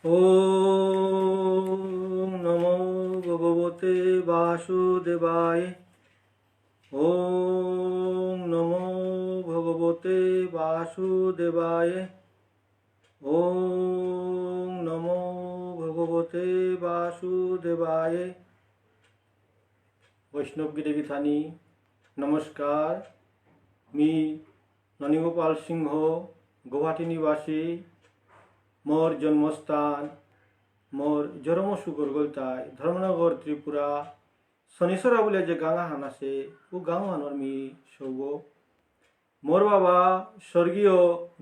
ওম নমো ভগবতে বাসুদেবায়। ওম নমো ভগবতে বাসুদেবায়। ওম নমো ভগবতে বাসুদেবায়। वैष्णव गिरिगिथानी नमस्कार। मी ननीगोपाल सिंह गुवाहाटी निवासी। मोर जन्मस्थान मोर जरमसु गरगलताय धर्मनगर त्रिपुरा शनिसरा बोले जे गाँव हान आसे वो गाँव हानर मी सौगो। मोर बाबा स्वर्गीय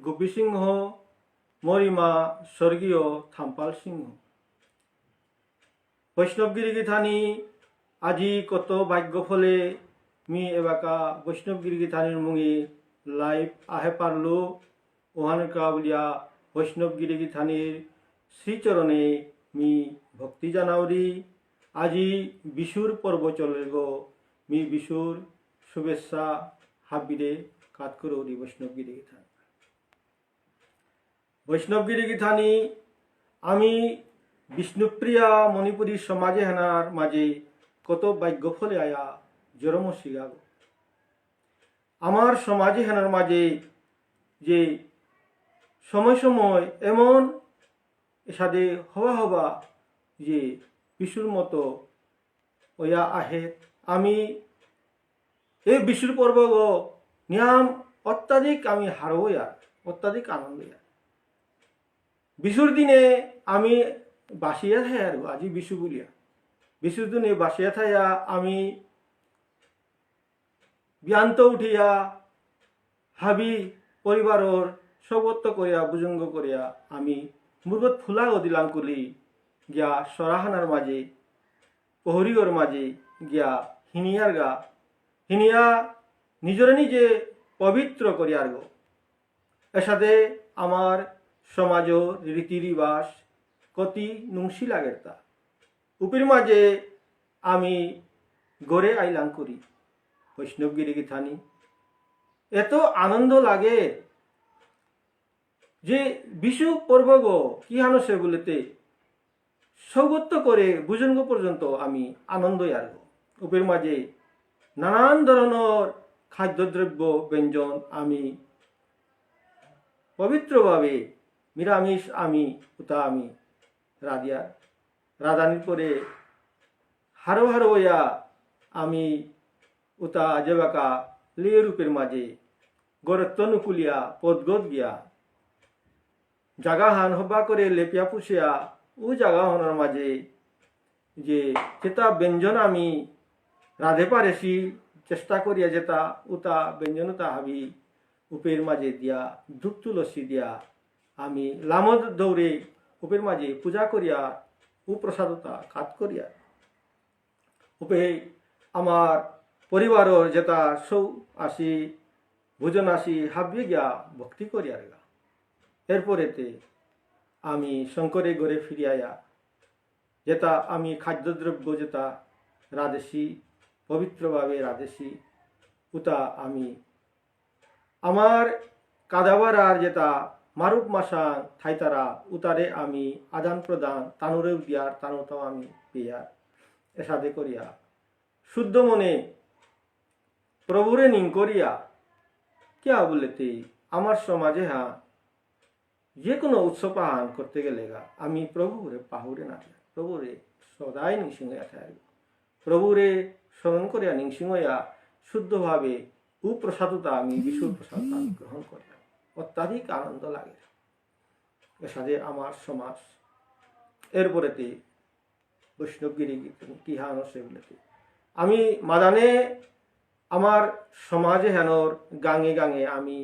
गुब्बी सिंह, मोरी माँ स्वर्गीय थाम्पाल सिंह। वैष्णव गिरिगिथानी আজি কত ভাগ্য ফলে মি এবাকা বৈষ্ণব গিরিগিথানির মুঙে লাইভ আহে পারলো ওহানকা বলিয়া বৈষ্ণব গিরিগিথানির শ্রীচরণে মি ভক্তি জানাওরি। আজি বিশুর পর্ব চলে গো, মি বিশুর শুভেচ্ছা হাবিরে কাত করৌরি বৈষ্ণব গিরিগিথানি। বৈষ্ণব গিরিগিথানি আমি বিষ্ণুপ্রিয়া মণিপুরী সমাজে হেনার মাঝে কত ভাগ্য ফলে আয়া জরমসি গাব। আমার সমাজে হেনার মাঝে যে সময় সময় এমন সাদে হওয়া হবা যে বিশুর মতো ওয়া আহে। আমি এই বিশুর পর্ব নিয়াম অত্যাধিক আমি হারোয়া, অত্যাধিক আনন্দ। বিশুর দিনে আমি বাসিয়া থাই আর আজি বিশু বলিয়া বিশুর দিনে বাসিয়া থাইয়া আমি ব্যান্ত উঠিয়া হাবি পরিবারর সবত্ব করিয়া বুজঙ্গ করিয়া আমি মুরগত ফুলা দিলাম কলি গিয়া সরাহানার মাঝে প্রহরীগর মাঝে গিয়া হিনিয়ার গা হিনিয়া নিজরে নিজে পবিত্র করিয়ার গো। এর সাথে আমার সমাজ রীতি রিবাস কতি নুংসি লাগের তা উপর মাঝে আমি গড়ে আইলাম করি বৈষ্ণব গিরিগিথানি। এত আনন্দ লাগে যে বিশু পর্ব গো কি হানসে বলেতে সৌগত্য করে বুজঙ্গ পর্যন্ত আমি আনন্দই আর গো। উপর মাঝে নানান ধরনের খাদ্যদ্রব্য ব্যঞ্জন আমি পবিত্রভাবে নিরামিষ আমি উতা আমি রাধিয়া রাধানির পরে হারো হারো হইয়া আমি উতা যেবাকা লিয়ে রূপের মাঝে গরত্বনুকুলিয়া পদগত গিয়া জাগা হান হবা করে লেপিয়া পুষিয়া ও জাগা হনার মাঝে যে যেটা ব্যঞ্জন আমি রাধে পারেছি চেষ্টা করিয়া যেটা উতা ব্যঞ্জনতা হাবি উপের মাঝে দিয়া ধূপ তুলসী দিয়া আমি লামদ দৌড়ে উপের মাঝে পূজা করিয়া উপ্রসাদতা কাত করিয়া উপে আমার পরিবারের যেটা সৌ আসি ভোজন আসি হাবিয়ে গিয়া ভক্তি করিয়ার গা। এরপরেতে আমি শঙ্করে ঘরে ফিরিয়া যেটা আমি খাদ্যদ্রব্য যেটা রাধেছি পবিত্রভাবে রাধেছি উতা আমি আমার কাদাবার আর যেটা মারুপ মাসাং থাইতারা উতারে আমি আদান প্রদান তানুরেও দিয়ার তানুতাও আমি পেয়ার এসাদে করিয়া শুদ্ধ মনে প্রভুরে নিং করিয়া কিয়া বলেতে আমার সমাজে যে কোনো উৎসব পালন করতে গেলে আমি প্রভুরে পাহুরে না প্রভুরে সদাই নিংসিংহয়া থাকব। প্রভুরে স্মরণ করিয়া নিংসিংহয়া শুদ্ধভাবে উপ্রসাদতা আমি বিশুর প্রসাদতা আমি গ্রহণ করিলাম। অত্যাধিক আনন্দ লাগে এর সাথে আমার সমাজ। এরপরেতে বৈষ্ণবগিরি কি হানসে বলেতে আমি মাদানে আমার সমাজে হেনর গাঙে গাঙে আমি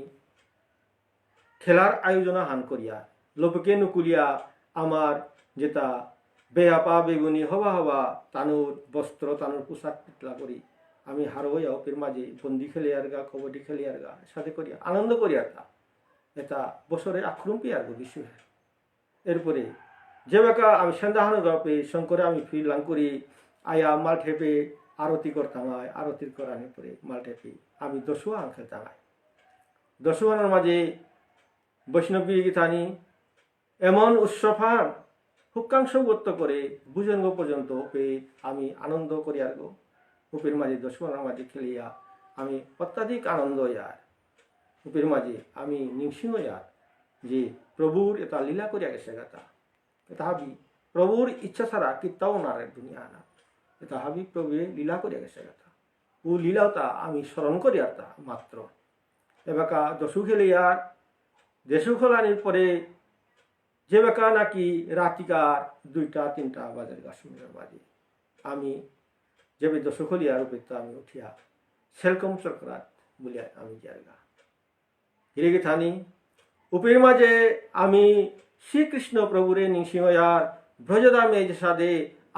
খেলার আয়োজনা হান করিয়া লোপকে নুকুলিয়া আমার যেটা বেয়াপা বেগুনি হবা হবা তানুর বস্ত্র তানুর পোশাক পিতলা করি আমি হার হইয়া ওপের মাঝে বন্দি খেলিয়ার গা কবাডি খেলিয়ার গা সাথে করিয়া আনন্দ করিয়ার গা এটা বছরে আক্রম পেয়ার গো বিশ্ব। এরপরে যে বেকা আমি সন্ধ্যাহানো গাপে শঙ্করে আমি ফিরলাম করি আয়া মাল ঠেপে আরতি করতাম আরতির করানোর পরে মাল ঠেপে আমি দশুয়া আং খেলতাম। দশুয়ানোর মাঝে বৈষ্ণব গিরিগিথানি এমন উৎসব হান হুক্কাংশ গত্য করে বুঝনগো পর্যন্ত ওপে আমি আনন্দ করিয়ার গো উপের মাঝে দশমনার মাঝে খেলিয়া আমি অত্যাধিক আনন্দ ইয়ার উপের মাঝে আমি নিংসিং ইয়ার যে প্রভুর এটা লীলা করিয়া গেছে গাতা এটা হাবি প্রভুর ইচ্ছা ছাড়া কিত্তাও না রে দুনিয়া না এটা হাবি প্রভু লীলা করিয়া গেছে গাতা ও লীলাওটা আমি স্মরণ করিয়ার তা মাত্র এবাকা দশু খেলিয়ার দেশু খোলানির পরে যে বেকা নাকি রাতিকার 2টা 3টা বাজার কাশ্মীরের বাজে আমি যেবে দশখলিয়ার উপেক্ষা আমি উঠিয়া সেলকম চক্রাত বলিয়া আমি জায়গা হিরেগে থানি উপের মাঝে আমি শ্রীকৃষ্ণ প্রভুরে নিংসিংয়ার ব্রজদামে যে সাদে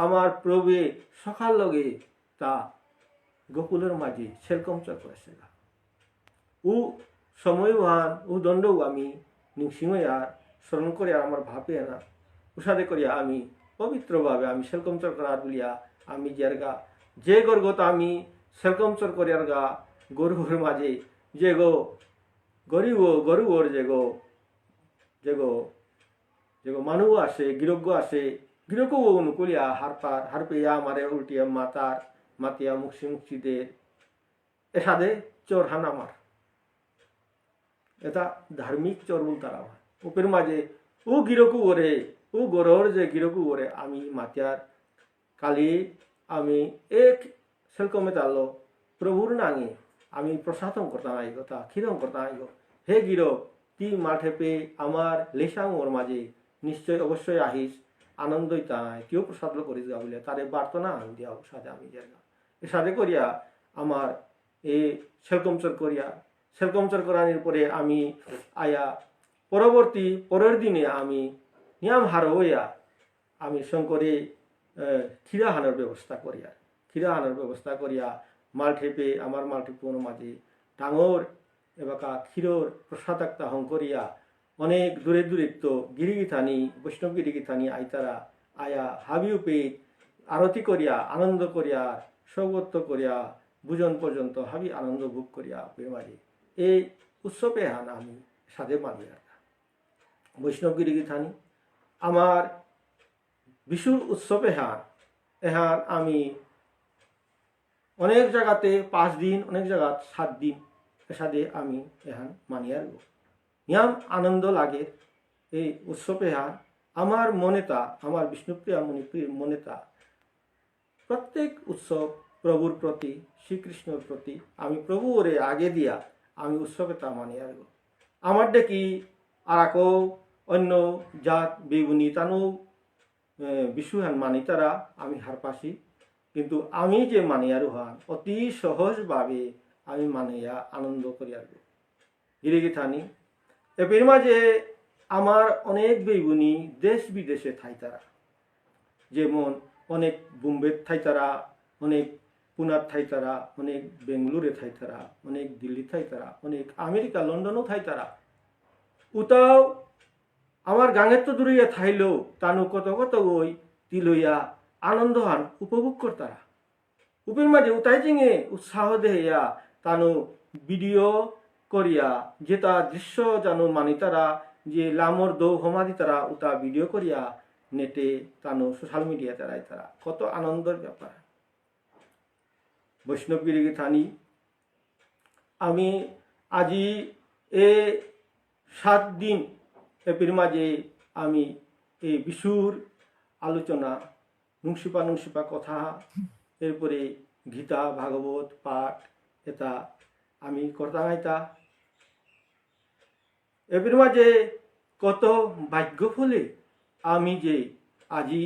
আমার প্রভু সকাল লগে তা গোকুলের মাঝে সেলকম চক্র সেগা ও সময়বান ও দণ্ডও আমি নিংসিংয়ার স্মরণ করে আমার ভাবে না উষাদে করিয়া আমি পবিত্রভাবে আমি সেলকম চক্রাত বলিয়া আমি জায়গা যে গর্গতা আমি সেলকমচর করিয়ার গা গরুর মাঝে যে গো গরুর যে গো মানুষ আসে গিরজ্ঞ আসে গিরজ্ঞ অনুকূলিয়া হারপেয়া মারে উল্টিয়া মাতিয়া মুক্তিদের এসাদে চোর হানামার এটা ধার্মিক চোর বলতার আমার উপের মাঝে ও গিরকু ওরে ও গরর যে গিরকু ওরে আমি মাতিয়ার কালি আমি এক সেলকমে তালো প্রভুর নাঙে আমি প্রসাদম করতাম আইগো তা খিরম করতাম আইগো হে গিরো কি মাঠে পে আমার লেসাং ওর মাঝে নিশ্চয় অবশ্যই আহিস আনন্দই তাই কেউ প্রসাদ করিস গা বলে তারে বার্তা না দিয়া সাথে আমি জায়গা এ সাথে করিয়া আমার এ সেলকমচর করানোর পরে আমি আয়া পরের দিনে আমি নিয়াম হার হইয়া আমি শঙ্করে ক্ষীরা হানোর ব্যবস্থা করিয়া মালঠেপে আমার মালঠেপুর মাঝে ডাঙর এবাকা ক্ষীরর প্রসাদাক্তা হং করিয়া অনেক দূরে তো গিরিগিথানি বৈষ্ণব গিরিগিথানি আইতারা আয়া হাবিউপে আরতি করিয়া আনন্দ করিয়া সৌগত্য করিয়া বুজন পর্যন্ত হাবি আনন্দ ভোগ করিয়া মাঝে এই উৎসবে হান আমি সাধে মানিয়া বৈষ্ণব গিরিগিথানি আমার বিশুর উৎসবে এহান আমি অনেক জায়গাতে 5 দিন অনেক জায়গা 7 দিন এসাদে আমি এহান মানিয়ার নিয়াম আনন্দ লাগে এই উৎসবে আমার মনেতা আমার বিষ্ণুপ্রিয়া মণিপ্রিয় মনেতা প্রত্যেক উৎসব প্রভুর প্রতি শ্রীকৃষ্ণর প্রতি আমি প্রভু ওরে আগে দিয়া আমি উৎসবে তা মানিয়ার আমার ডেকি আর অন্য জাত বেগুনি তানু বিশুহান মানি তারা আমি হারপাসি কিন্তু আমি যে মানিয়ারু হান অতি সহজভাবে আমি মানিয়া আনন্দ করিয়ার গিরিগি থানি এর মাঝে আমার অনেক বেগুনি দেশ বিদেশে থাই তারা যেমন অনেক বোম্বে থাই তারা অনেক পুনার থাই তারা অনেক বেঙ্গলুরে থাই তারা অনেক দিল্লি থাই তারা অনেক আমেরিকা লন্ডনও থাই তারা উতাও আমার গাঙের তো দূরে থাইলেও তানু কত ওই তিলইয়া আনন্দ হান উপভোগ করতারা উপের মাঝে উতাই জিঙে উৎসাহ দেয়া তানু ভিডিও করিয়া যেটা দৃশ্য জানো মানি তারা যে লামর দৌ হমাদি তারা উতা ভিডিও করিয়া নেটে তানু সোশ্যাল মিডিয়া তারাই তারা কত আনন্দের ব্যাপার বৈষ্ণবগিরি থানি আমি আজি 7 দিন এর মাঝে আমি এই বিশুর আলোচনা নুংসিপা কথা এরপরে গীতা ভাগবত পাঠ এটা আমি করতাম আইতা এর মাঝে কত ভাগ্য ফলে আমি যে আজি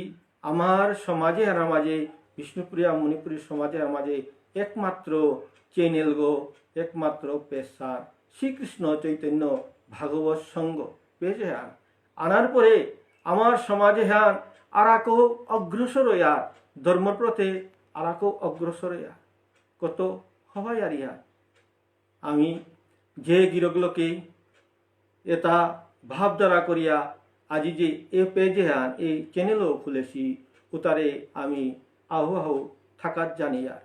আমার সমাজে আর মাঝে বিষ্ণুপ্রিয়া মণিপুরী সমাজের মাঝে একমাত্র চ্যানেল একমাত্র পেশা শ্রীকৃষ্ণ চৈতন্য ভাগবত সঙ্গ পেয়েছে আনার পরে আমার সমাজে আর অগ্রসর হইয়া ধর্মপ্রথে আর অগ্রসর হইয়া কত হবাই আর আমি যে গিরগলোকে এটা ভাবধারা করিয়া আজি যে এ পেজে এই চ্যানেলও খুলেছি উতারে আমি আহু থাকার জানি আর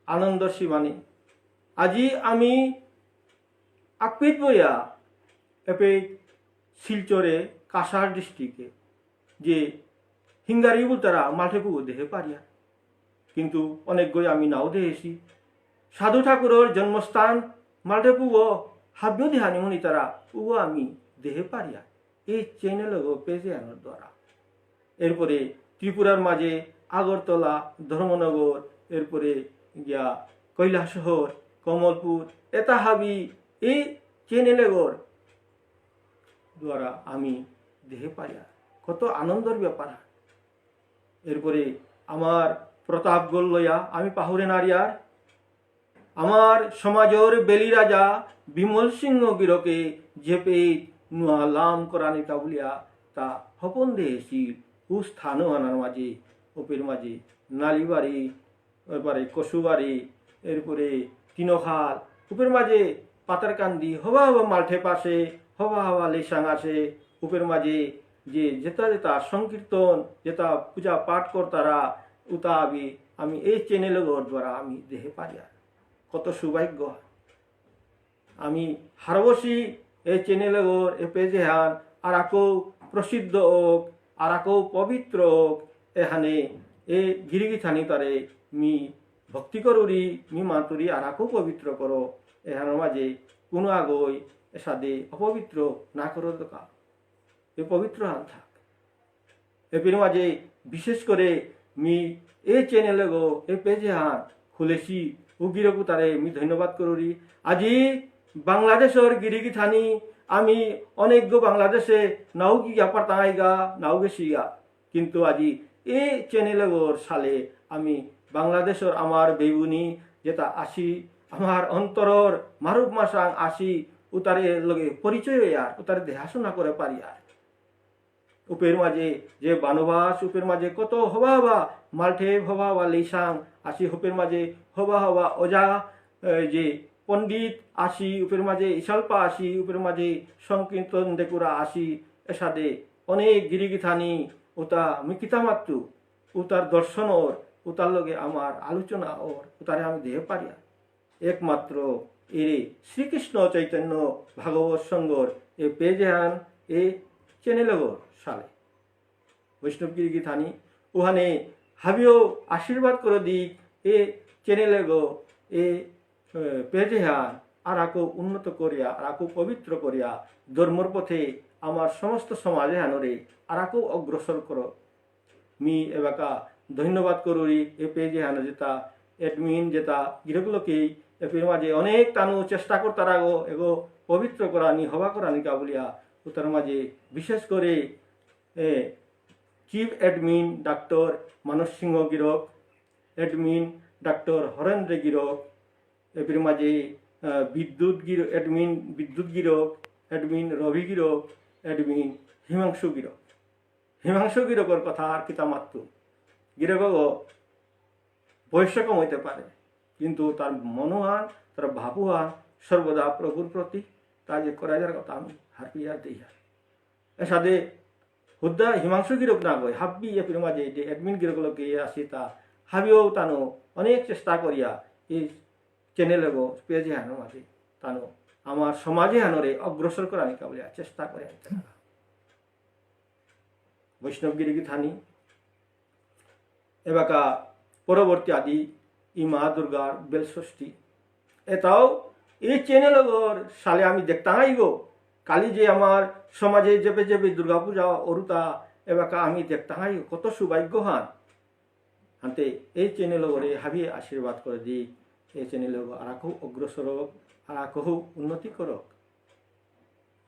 আনন্দ সীমানে আজি আমি আকপিত বইয়া এপে শিলচরে কাছাড় ডিস্ট্রিক্টে যে হিঙ্গারি তারা মাঠে পুগো দেহে পারিয়া কিন্তু অনেক গই আমি নাও দেহেছি সাধু ঠাকুরের জন্মস্থান মাঠে পুগো হাব্য দেহানি মনি তারা উগো আমি দেহে পারিয়া এই চ্যানেল পেজে আনার দ্বারা এরপরে ত্রিপুরার মাঝে আগরতলা ধর্মনগর এরপরে গিয়া কৈলাসহর কমলপুর এটা হাবি এই চ্যানেলের দ্বারা আমি দেহে পারিয়া কত আনন্দের ব্যাপার এরপরে আমার প্রতাপগড় লইয়া আমি পাহুরে নারিয়ার আমার সমাজের বেলি রাজা বিমল সিংহ গিরকে জেপে নুয়া লাম করানিতা বলিয়া তা হপন দেহেছিল ও স্থানও আনার মাঝে ওপের মাঝে নালিবাড়ি এরপরে কসুবাড়ি এরপরে তিনখাল উপের মাঝে পাতারকান্দি হবা হবা মাল্ঠে পাশে হবা হবা লেসাং আসে উপের মাঝে যে যেটা যেটা সংকীর্তন যেটা পূজা পাঠ করতারা উতা আমি এই চ্যানেলের দ্বারা আমি দেহে পারিয়া কত সৌভাগ্য আমি হারবসি এই চ্যানেলের এ পেজে হান আর আকো প্রসিদ্ধ হোক আর আকো পবিত্র হোক এখানে এ গিরিগি থানি তারে মি ভক্তি করুরি মি মাতুরি আর আকো পবিত্র করো এখানের মাঝে কোনো আগই সাদে অপবিত্র না করো দোকা এ পবিত্র হান থাক এর মাঝে বিশেষ করে মি এই চ্যানেলে গো এই পেজে হান খুলেছি উগিরকু তারে মি ধন্যবাদ করুরি আজি বাংলাদেশের গিরিগি থানি আমি অনেক গো বাংলাদেশে নাও গিয়া পারতাইগা নাও গেছিগা কিন্তু আজি এই চ্যানেলে গোর সালে আমি বাংলাদেশের আমার বেগুনি যেটা আসি আমার অন্তরর মারুপ মাসাং আসি উতারে লগে পরিচয় আর উতারে দেখাশোনা করে পারি আর উপের মাঝে যে বানবাস উপের মাঝে কত হবা হবা মাল্ঠে হবা হবা লেসাং আসি উপের মাঝে হবা হবা ওজা যে পণ্ডিত আসি উপের মাঝে ইশালপা আসি উপের মাঝে সংকীর্তন দেখুরা আসি এসাদে অনেক গিরিগিথানি ওটা মিকিতা মাত্রু উতার দর্শন ওর উতার লগে আমার আলোচনা ওর উতারে আমি দেহ পারিয়া একমাত্র এরে শ্রীকৃষ্ণ চৈতন্য ভাগবত সঙ্গর এ পেজহান এ চ্যানেলগর সালে বৈষ্ণব গিরিগি থানি ওখানে হাবিও আশীর্বাদ করে দিক এ চ্যানেলগো এ পেজহান আর আকো উন্নত করিয়া আর আকো পবিত্র করিয়া ধর্মর পথে আমার সমস্ত সমাজে হানরে আর আকো অগ্রসর করো মি এবাকা ধন্যবাদ করুরি এ পেজে হানো যেটা অ্যাডমিন যেটা গিরগুলোকেই এর মাঝে অনেক টানু চেষ্টা করতারা গো এগো পবিত্র করানি হবা করানি কা বলিয়া তার মাঝে বিশেষ করে চিফ অ্যাডমিন ডাক্তার মানস সিংহ গিরক অ্যাডমিন ডাক্তার হরেন্দ্র গিরক এর মাঝে বিদ্যুৎ গিরক অ্যাডমিন বিদ্যুৎ গিরক অ্যাডমিন রবি গিরক অ্যাডমিন হিমাংশু গিরক হিমাংশু গিরকর কথা আর কিতা মাত্র গিরক বয়স কম হইতে পারে কিন্তু তার মনোহান তার ভাবুহান সর্বদা প্রভুর প্রতি তা যে করা যার কথা আমি হারপিয়া দিই এর সাথে হুদ্দা হিমাংশু গিরক না গয় হাব্বি এর মাঝে যে অ্যাডমিন গিরকগুলোকে আসি তা হাবিও তানো অনেক চেষ্টা করিয়া এই চ্যানেলে গো পেজে হানো মাঝে তানো আমার সমাজে হানোরে অগ্রসর করা নিকা বলিয়া চেষ্টা করে আনতে বৈষ্ণব গিরিগি থানি এবাকা পরবর্তী আদি ই মা দুর্গার বেলষষ্ঠী এটাও এই চ্যানেলগর সালে আমি দেখতাম গো কালি যে আমার সমাজে যেবে যেবে দুর্গা পূজা অরুতা এবাকা আমি দেখতাম কত সৌভাগ্য হান হাতে এই চ্যানেলগরে হাবি আশীর্বাদ করে দিই এই চ্যানেলগ আর আকু অগ্রসর হোক আর আকু উন্নতি করক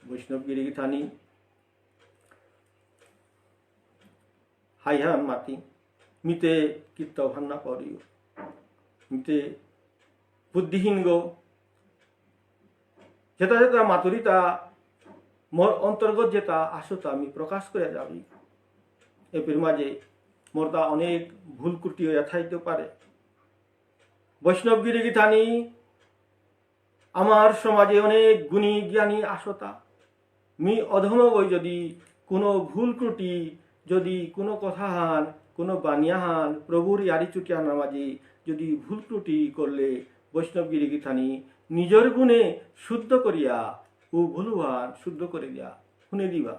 বৈষ্ণব গিরিগি থানি হাইহান মাতি মিতে কীর্ত ভান্না করিও মিতে বুদ্ধিহীন গো যেটা যেটা মাতুরিতা মোর অন্তর্গত যেটা আসতা আমি প্রকাশ করে যাবি এর মাঝে মোর তা অনেক ভুল ত্রুটি হইয়া থাকতে পারে বৈষ্ণব গিরিগি থানি আমার সমাজে অনেক গুণী জ্ঞানী আসতা মি অধম গই যদি কোনো ভুল ত্রুটি যদি কোনো কথা হান কোনো বানিয়া হান প্রভুর ইয়ারি চুটিয়ানার মাঝে যদি ভুল ত্রুটি করলে বৈষ্ণব গিরিগি থানি নিজের গুণে শুদ্ধ করিয়া ও ভুলুহান শুদ্ধ করে দিয়া শুনে দিবা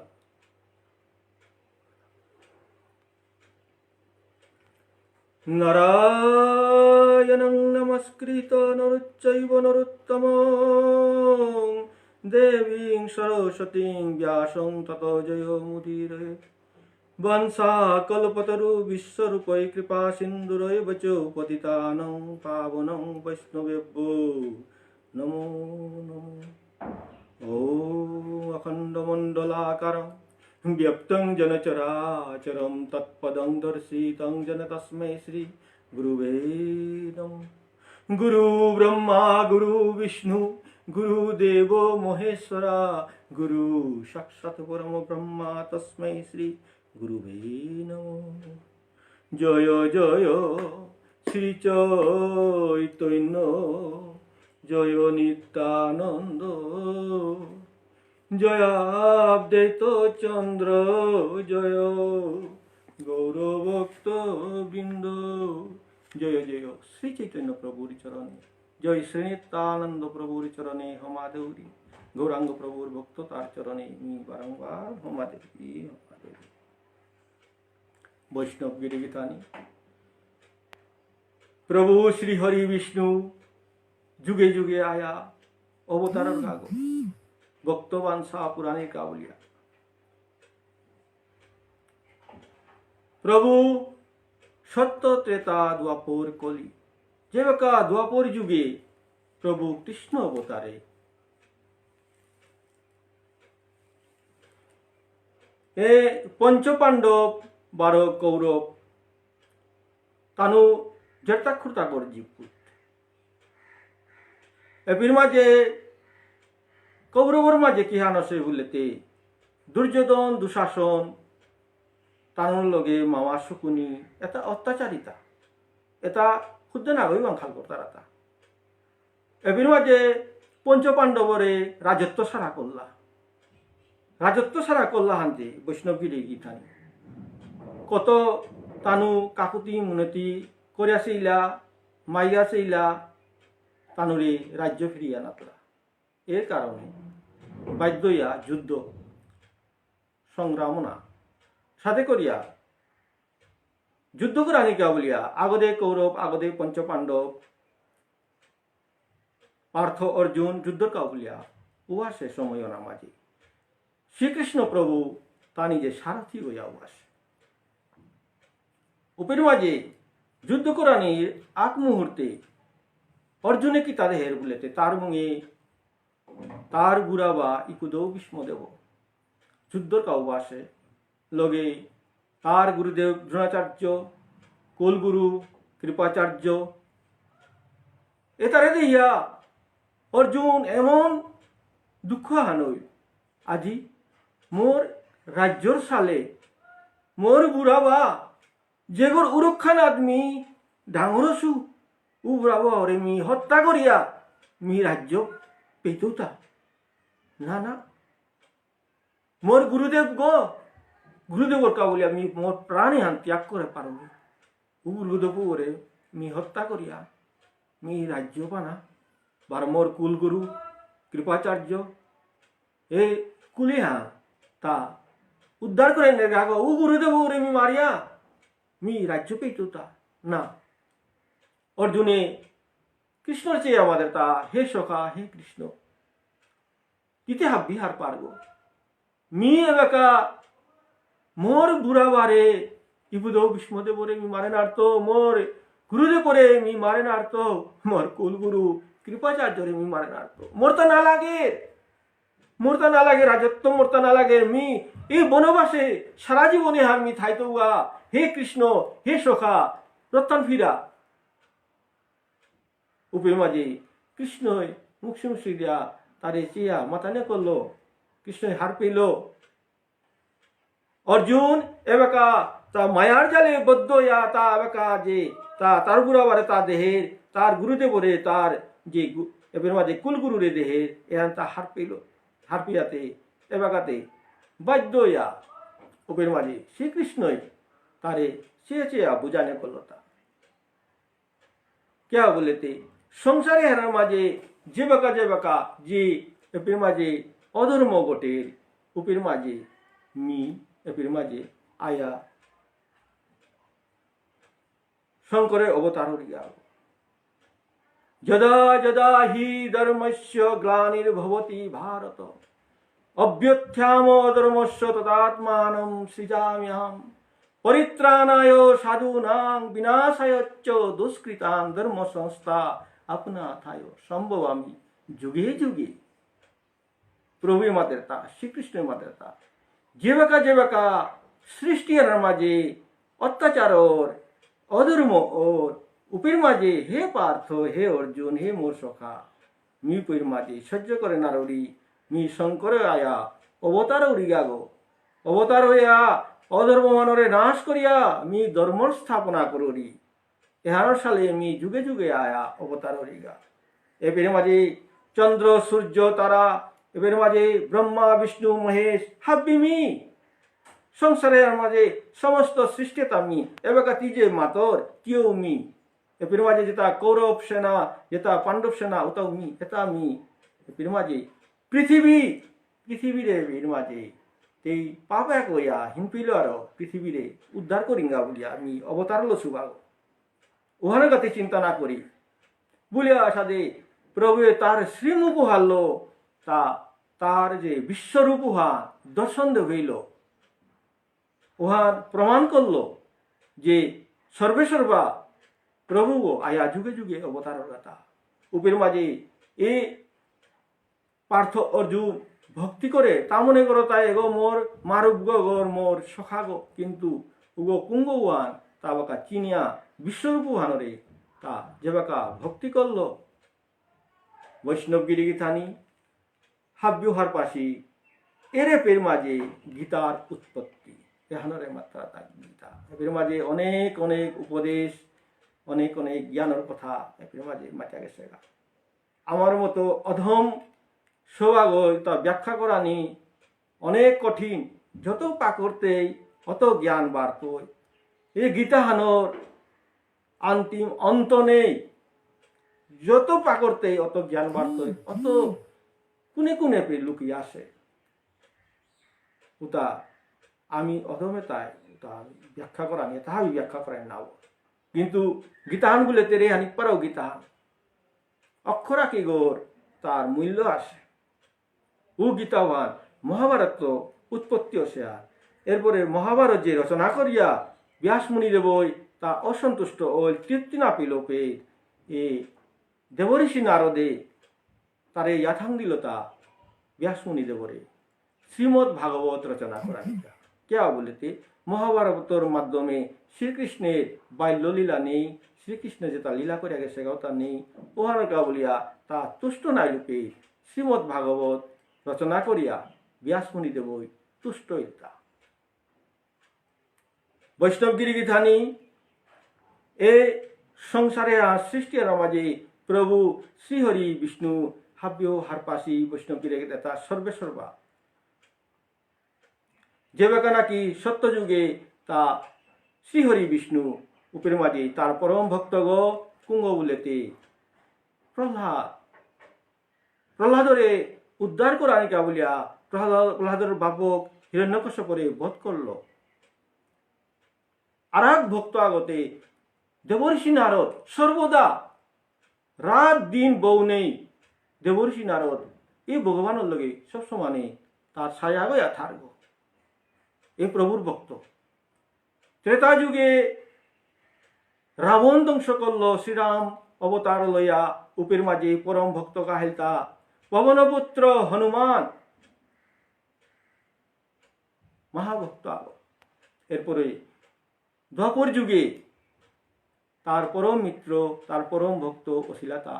নারায়ণং নমস্কৃত নরুচ্চৈব নরোত্তমং দেবীং সরস্বতীং ব্যাসং ততো জয়মুদীরয়ে। বংশাকল্পতরু বিশ্বরূপৈ কৃপা সিন্ধুরৈব চ পতিতানাং পাবনং বৈষ্ণবেভ্যো নমো নমো। ॐ अखण्डमण्डलाकारं व्यक्तं जन चराचरं तत्पदं दर्शितं जन तस्मै श्री गुरुवे नमः। गुरु ब्रह्मा गुरु विष्णु गुरुदेवो महेश्वरा गुरु साक्षात् परम ब्रह्मा तस्मै श्री गुरुवे नमः। जय जय श्री चैतन्य जय नित्यानंद जयाद्वैत चंद्र जय गौरभक्त बृंद। जय जय श्री चैतन्य प्रभुर चरणे जय श्री नित्यानंद प्रभुर चरणे हमादेवी गौरांग प्रभुर भक्त तार चरणे मी बारंबार हमादेवी हमादेवी। वैष्णव गिरी गीतानी प्रभु श्री हरि विष्णु जुगे जुगे आया अवतार कागज भक्तवान सा पुराने कावलिया। प्रभु सत्य त्रेता द्वापर कली जेवका द्वापर जुगे प्रभु कृष्ण अवतारे ए पंच पांडव 12 कौरव तानु जटाखुरता कर जीवपुत এর মাঝে কৌরবর মাঝে কি হান আছে বলতে দুর্যোধন দুঃশাসন তানোর লগে মামা শকুনি এটা অত্যাচারিতা এটা খুদ্দ না হই বাংখাল করতার এটা এর মাঝে পঞ্চপাণ্ডবরে রাজত্ব সারা করলা হানতে বৈষ্ণবগিরি গীতানি কত তানু কাকুতি মুনতি করিয়াছিলা মাইয়াছিলা তানুরে রাজ্য ফিরিয়ে আনা তোরা এর কারণে বাধ্যইয়া যুদ্ধ সংগ্রামনা সাথে করিয়া যুদ্ধ করা নিকা বলিয়া আগদে কৌরব আগদে পঞ্চপাণ্ডব পার্থ অর্জুন যুদ্ধ কা বলিয়া উহা সে সময় না মাঝে শ্রীকৃষ্ণ প্রভু তা নিজে সারথি হইয়া উহাসে উপের মাঝে যুদ্ধ করানির আগ মুহূর্তে अर्जुने की तादे हेर बुलेते तार मुंगे तार गुराबा इकुदो भीष्मदेव युद्धर काउबासे लगे तार गुरुदेव द्रोणाचार्य कुलगुरु कृपाचार्य एतारे देहिया अर्जुन एमन दुख हानई আজি मोर राज्यर साले मोर बुराबा जेगोर उरक्षान आदमी डांगरसु उब्राबो रे मी हत्या करिया मी राज्य पेतुता ना ना मोर गुरुदेव गो गुरुदेवर का बोलिया मी मोर प्राणी हान त्याग करे पारबो गुरुदेव रे मी हत्या करिया मी राज्य पाना बार मोर कुलगुरु कृपाचार्य ए कुलिया ता उद्धार करे ने गागो गुरुदेव रे मी मारिया मी राज्य पेतुता ना अर्जुने कृष्ण चे आमादेर ता हे सखा हे कृष्ण किते हाब्बी हार पारगो मी एबाका मोर बुराबारे इबुदो भीष्मदेव रे मी मारे नारतो मोर गुरुदेव रे मी मारे नारतो मोर कुलगुरु कृपाचार्य रे मी मारे नारतो मोर ता ना लागे राजत्व मोर ता ना लागे मी ए बनबासे सारा जीवने हार मी थाइतो हुआ हे कृष्ण हे सखा रत्तन फिरा উপের মাঝে কৃষ্ণই মুখসুমসি দিয়া তারে চেয়া মাতানে করলো কৃষ্ণই হার পেল অর্জুন এবাকা তা মায়ার জালে বদ্ধ ইয়া তা এবাকা যে তা তার গুরাবারে তা দেহের তার গুরুদেবরে তার যে এবার মাঝে কুলগুরুরে দেহের এখান তা হার পেল হার পিয়াতে এবাকাতে বাধ্য ইয়া উপের মাঝে শ্রীকৃষ্ণই তারে চেয়া বুঝানে করলো তা क्या बोलेते संसारे हारार माजे जेबाका जे एपेर माजे अधर्म घटेर उपेर माजे मी एपेर माजे आया শঙ্করের অবতার হইয়া যদা যদা হি ধর্মস্য গ্লানির্ভবতি ভারত অভ্যুত্থাম ধর্মস্য তদাত্মানম সৃজাম্যহম পরিত্রাণায় সাধূনাং বিনাশায় চ দুষ্কৃতাং ধর্ম সংস্থা আপনাথায় সম্ভবামি যুগে যুগে। প্রভুর মাতের তা, শ্রীকৃষ্ণের মাতের তা, যেবাকা সৃষ্টির মাঝে অত্যাচারর অধর্ম ওর উপের মাঝে হে পার্থ, হে অর্জুন, হে মোর সখা, মি উপের মাঝে সহ্য করে নারী মি শঙ্কর আয়া অবতার উড়িয়া গো, অবতার হইয়া অধর্ম মানরে নাশ করিয়া মি ধর্ম স্থাপনা করি। 11 সালে মি যুগে যুগে আয়া অবতার হরিগা। এর মাঝে চন্দ্র সূর্য তারা, এর মাঝে ব্রহ্মা বিষ্ণু মহেশ হাব্বিমি সংসারের মাঝে সমস্ত সৃষ্টিতা মি এবাকা তিজে মাতর তিও মি। এর মাঝে যেটা কৌরব সেনা, যেটা পাণ্ডব সেনা ওটাও মি, এটা মি। এর মাঝে পৃথিবীরে এর মাঝে এই পাপ এক হইয়া হিমপিল আর পৃথিবীরে উদ্ধার করিঙ্গা বলিয়া আমি অবতার লছু ভাগ ওখানে কাতে চিন্তা না করি বলিয়া সাদে প্রভু তার শ্রীমুখ হারল, তা তার যে বিশ্বরূপ উহা দর্শন হইল, উহার প্রমাণ করল যে সর্বেসর্বা প্রভু আয়া যুগে যুগে অবতার কথা। উপের মাঝে এ পার্থ অর্জুন ভক্তি করে তা মনে করো তাই এগো মোর মারুব গোর মোর সখা গো, কিন্তু উগো কুঙ্গ উহান তা বাকা চিনিয়া বিশ্বরূপ উহানরে তা যে বাকা ভক্তি করল। বৈষ্ণব গিরি গীতানি হাব্যুহার পাশি এরে পের মাঝে গীতার উৎপত্তি এহানরে মাত্রা তা গীতা। এর মাঝে অনেক অনেক উপদেশ, অনেক অনেক জ্ঞানের কথা এর মাঝে মাথা গেছে। আমার মতো অধম সৌভাগ্য তা ব্যাখ্যা করা নি অনেক কঠিন। যত পা করতেই অত জ্ঞান বাড়ত। এই গীতাহানোর অন্তিম অন্ত নেই। যত পা করতেই অত জ্ঞান বাড়ত, অত কোনে কোনে পে লুকিয়ে আসে। ওটা আমি অধমে তাই ওটা আমি ব্যাখ্যা করা নিয়ে তাহা আমি ব্যাখ্যা করাই নাও। কিন্তু গীতাহান বলে তেরে হানিক পারাও গীতাহান অক্ষরা কি গোর তার মূল্য আসে। ও গীতাবান মহাভারত উৎপত্তি আসে। আর এরপরে মহাভারত যে রচনা করিয়া ব্যাসমুনি দেবই তা অসন্তুষ্ট ও তৃপ্তি না পেল পে এ দেবঋষি নারদে তারে ইয়াথাং দিল তা ব্যাসমুনি দেবরে শ্রীমৎ ভাগবত রচনা করা গীতা। কেয়া বলেতে মহাভারতর মাধ্যমে শ্রীকৃষ্ণের বাল্যলীলা নেই, শ্রীকৃষ্ণ যে তা লীলা করিয়া গেছে তা নেই। ওহানকা বলিয়া তা তুষ্ট নাই রূপে শ্রীমৎ ভাগবত রচনা করিয়া ব্যাসমুনি দেবই তুষ্ট ইতা। বৈষ্ণব গিরি গীতানি এ সংসারে সৃষ্টির মাঝে প্রভু শ্রীহরি বিষ্ণু হাব্য হারপাশি বৈষ্ণব গিরি গীতা সর্বেসর্বা যে বেকা নাকি সত্যযুগে তা শ্রীহরি বিষ্ণু উপের মাঝে তার পরম ভক্ত গো কুঙ্গ বলেতে প্রহ্লাদরে উদ্ধার করা আনিকা বলিয়া প্রহ্লাদর বাপক হিরণ্যকশ্যপরে বধ করল। আর এক ভক্ত আগতে দেবর্ষি নারদ সর্বদা রাত দিন বউ নেই। দেবর্ষি নারদ এই ভগবানের লগে সবসময় তার ছায়া গয়া থাকব। এ প্রভুর ভক্ত ত্রেতা যুগে রাবণ ধ্বংস করল শ্রীরাম অবতার লইয়া উপের মাঝে পরম ভক্ত কাহিলতা পবনপুত্র হনুমান মহাভক্ত। এরপরে দ্বাপর যুগে তার পরম মিত্র তার পরম ভক্ত অশিলাতা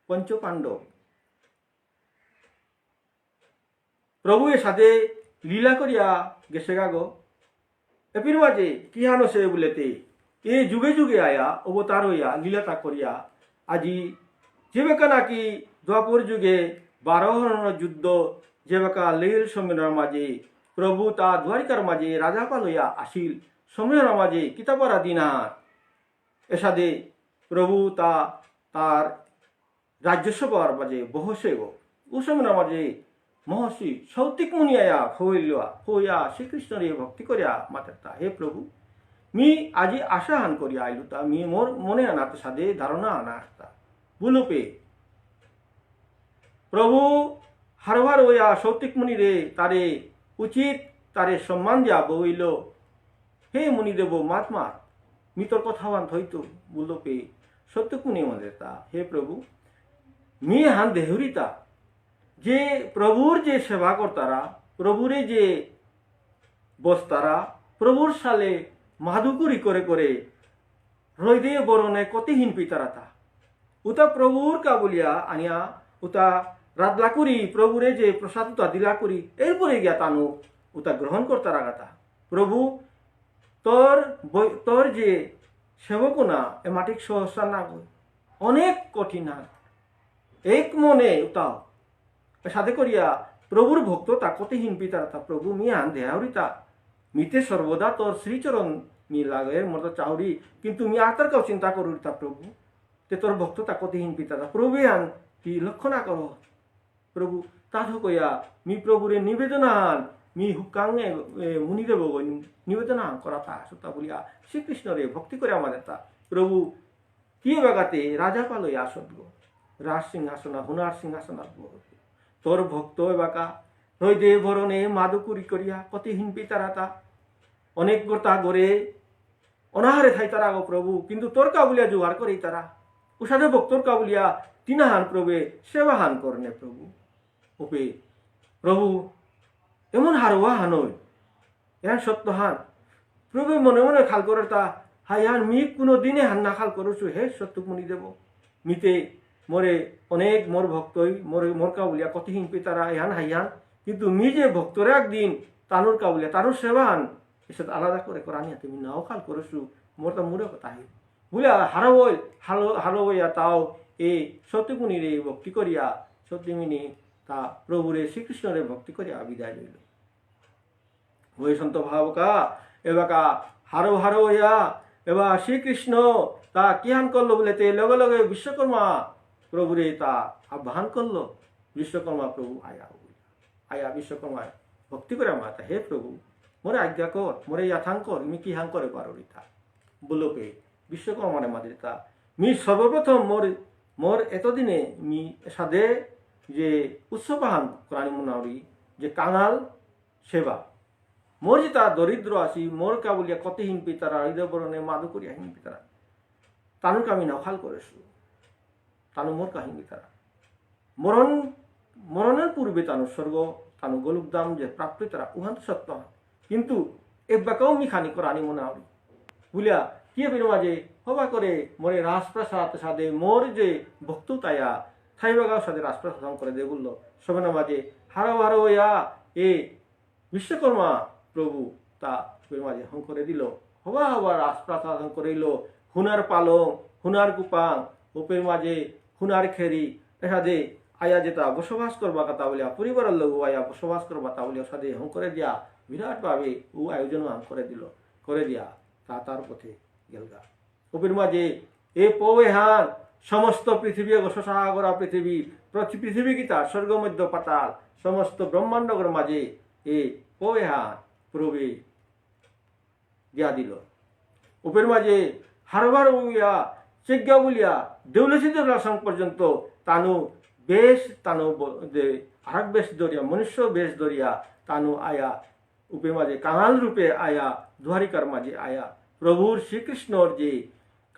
পঞ্চপাণ্ডব প্রভু এর সাথে লীলা করিয়া গেছে গাগো। এপির মাঝে কি হানো সে বলেতে এ যুগে যুগে আয়া অবতার হইয়া লীলাতা করিয়া আজি যে বেকা নাকি দ্বাপর যুগে 12 যুদ্ধ যে বেকা লীল সম্মেলনের মাঝে প্রভু তা দ্বারিকার মাঝে রাজাপা লইয়া আসিল সম্মেলনের মাঝে কিতাপরা দিনার এসাদে প্রভু তা তার রাজ্যসভার মাঝে বহসে গো ও সম্মেলনের মাঝে মহর্ষি সৌতিক মুনি আয়া হইয়া শ্রীকৃষ্ণের ভক্তি করিয়া মাতার তা হে প্রভু मी आजी आशा हान करी आयलुता मी मोर मने अनाथ सादे धारणा अनाता बुलुपे प्रभु हारवार ओया सौतिक मुनि रे तारे उचित तारे सम्मान दिया बइलो हे मुनि देव महात्मा मितर कथावान थइतो बुलुपे सौतिक मुनि मदेता हे प्रभु मी हान देहुरिता जे प्रभुर जे सेवा करतारा प्रभुरे जे बस्तारा प्रभुर साले माधुकुरी करे करे हृदय बरणे कतिहीन पितारा था उता प्रभुर का बोलिया आनिया उता रातलाकुरी प्रभुरे जे प्रसाद उता दिलाकुरी एरपरे गया तानु उता ग्रहण करतारा गाता प्रभु तोर तोर जे सेवकना ए माटिक सहसा ना अनेक कठिन एक मने उताओ साथे करिया प्रभुर भक्त ता कतिहीन पितारा था प्रभु मी आन देहावरिता मिते सर्वदा तोर श्रीचरण मी लागे मोर तो चाउरी किंतु मी आतर का चिंता करूता प्रभु ते तोर भक्त ता कतिहीन पितारा प्रभु आन ती लक्षणा करो प्रभु ताधो कया मी प्रभुरे निवेदनान मी हुकांगे मुनिदेव निवेदना कराता सुता बोलिया श्री कृष्ण रे भक्ति करे आमादेता प्रभु किए बागाते राजा पालो आसद राज सिंहासन हुनार सिंहासन तोर भक्त एबाका हृदय भरणे मादुकुरी करिया कतिहीन पिताराता अनेक गोता गरे अनाहारे थाई तारा गो प्रभु किंतु तोर का बोलिया जुगार करे तारा उसादे भक्तोर का बोलिया तिनाहान प्रभु सेवा हान करने प्रभु उपे प्रभु एमन हारवा हानोय यार सत्य हान प्रभु मने मने खाल करता हाय यार मी कोनो दिने हान ना खाल करूछु हे सत्य मुनि देव मिते मोरे अनेक मोर भक्तई मोर का बोलिया कतिहीन पितारा यान हायान किंतु मी जे भक्तरे एकदिन तानुर का बोलिया तारुर सेवान एसत आलादा करे करानी তুমি নাও খাল করছু মোর তো মুরে কথা হে বুলা হারাবই হারবইয়া তাও এ সত্যগুণী রে ভক্তি করিয়া সত্যমিনী তা প্রভুরে শ্রীকৃষ্ণরে ভক্তি করিয়া বিদায় লইল বৈসন্ত ভাবকা এবাকা হারবইয়া এবা শ্রীকৃষ্ণ তা কিহান করলো বলেতে লগে লগে বিশ্বকর্মা প্রভুরে তা আহ্বান করলো বিশ্বকর্মা প্রভু आया विश्वकर्मा भक्ति करे माता हे प्रभु मोरे आज्ञा कर मोरे याथांग कर मी की हां करे पारो रिता बोलो पे विश्वकर्मा ने मादिता मी सर्वप्रथम मोर एतदिने मी सादे जे उत्सवहान प्राणी मुनावरी जे कांगाल सेवा मोर जिता दरिद्र आसी मोर का बोलिया कतिहीन पितारा हृदय बरणे मादुकुरिया हिन पितारा तानु कामी नखाल करेछु तानु मोर काहिन पितारा मरणের पूर्वे तानु स्वर्ग तानु गोलुकधाम जे प्राप्त तारा उहान तो सत्य किंतु एक बाकाओ मी खानी करानी मुनावरी बुलिया किए बेर माजे हवा करे मोरे राजप्रसाद सादे मोर जे भक्त ताया थाई बागाओ सादे राजप्रसाद करे दे बोललो सबना माजे हारो या ए विश्वकर्मा प्रभु ता बेर माजे हम करे दिलो हवा राजप्रसाद करिलो हुनार पालং हुनार कुपां ओपेर माजे हुनार खेरी एहा दे आया जेता बसबास करबा कथा बोलिया परिवार लोग आया बसबास करबा ता बोलिया सादे हम करे दिया विराट भावे उ आयोजन हम करे दिलो करे दिया तार पथे गेलगा ओपेर माजे ए पवे हान समस्त पृथ्वी गससागरा पृथ्वी गीता स्वर्ग मध्य पाताल समस्त ब्रह्मांडगर माजे ए पवे हान प्रभु दिया दिलो ओपेर माजे हारबार उया চেজ্ঞা বলিয়া দেউলসী দেউলাসং পর্যন্ত তানু বেশ তানু যে আরেক বেশ দরিয়া মনুষ্য বেশ দরিয়া তানু আয়া উপে মাঝে কাঙাল রূপে আয়া দুয়ারিকার মাঝে আয়া প্রভুর শ্রীকৃষ্ণর যে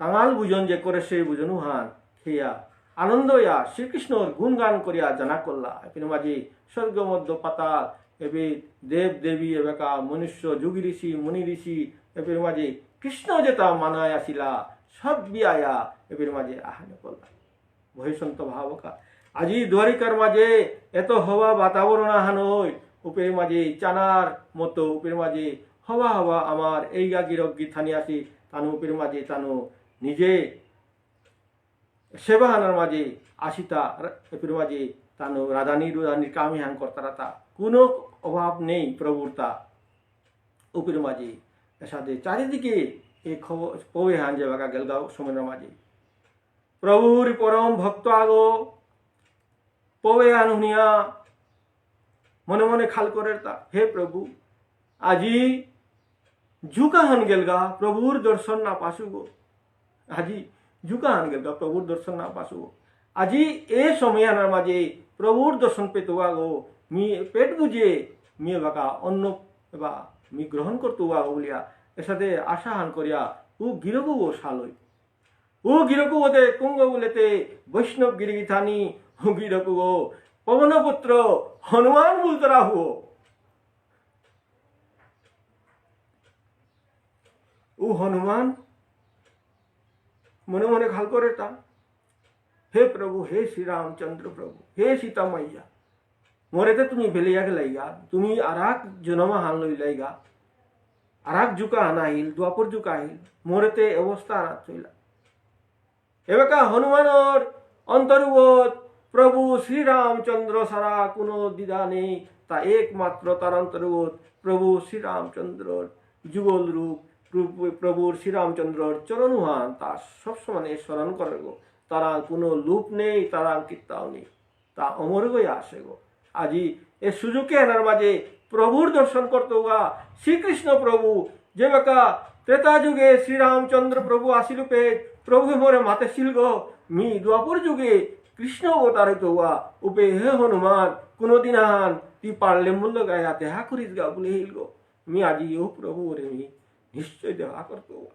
কাঙাল বুজন যে করে সেই বুজনু হান খেয়া আনন্দয়া শ্রীকৃষ্ণর গুণগান করিয়া জানা করলা এর মাঝে স্বর্গ মধ্য পাতাল এবে দেব দেবী এবেকা মনুষ্য যোগী ঋষি মুনি ঋষি এর মাঝে কৃষ্ণ যেটা মানায় আসিলা सब भी आया एबिर माजे आहाने करला भयसंत भावका আজি द्वारिकार माजे एत हवा वातावरण हानय उपेर माजे चानार मतो उपेर माजे हवा आमार এই গাগিরগি থানি আসি তানু উपेर माजे तानु निजे सेवा हानार माजे आशिता उपेर माजे तानु राधानी कामी हान करताराता कोनो अभाव নেই प्रभुरता उपेर माजे सादे चारिदिके एक पवे हान जावा गेलगाव समय माजे प्रभुर परम भक्त आगो पवे हान हुनिया मने मने खाल करे हे प्रभु आजी झुका हन गेलगा प्रभुर दर्शन ना पासुगो আজি झुका हन गेलगा प्रभुर दर्शन ना पासुगो আজি ए समयानार माजे प्रभुर दर्शन पेतुआ गो मी पेट बुझे मी बाका अन्न एबा मी ग्रहण करतुआ गो बोलिया एसादे आशा हान करिया उ गिरगो गो सालय उ गिरगो दे कुंग बोलेते वैष्णव गिरिगिथानी उ गिरगो गो पवनपुत्र हनुमान बुलतरा हुओ उ हनुमान मने मने खाल करे ता हे प्रभु हे श्री रामचंद्र प्रभु हे सीता मैया मोरे ते तुम्ही भेलिया के लाइगा तुम्ही आराक जन्म हान लइलाइगा आराक जुका आनाहिल द्वापर जुका आहिल मोरे ते अवस्था ना चइला एबेका हनुमानर अंतर्गत प्रभु श्री रामचंद्र सारा कोनो दिदा नहीं ता एकमात्र तार अंतर्गत प्रभु श्री रामचंद्र जुगल रूप प्रभु श्री रामचंद्र चरणुहान ता सब समय स्मरण करे गो तारा कोनो लूप नहीं तारा किताव नहीं ता अमर गई आसे गो আজি ए सुजुके आनार माजे प्रभुर दर्शन करते हुआ श्री कृष्ण प्रभु जे बेका त्रेता जुगे श्री रामचंद्र प्रभु आशिलुपे प्रभु मोरे माते शिलगो मी द्वापर जुगे कृष्ण अवतारित हुआ उपे हे हनुमान कोनो दिनाहान ती पारले मूल्य गाया देहा करिस गा बोले हिलगो मी আজি यो प्रभु रे मी निश्चय देहा करतो हुआ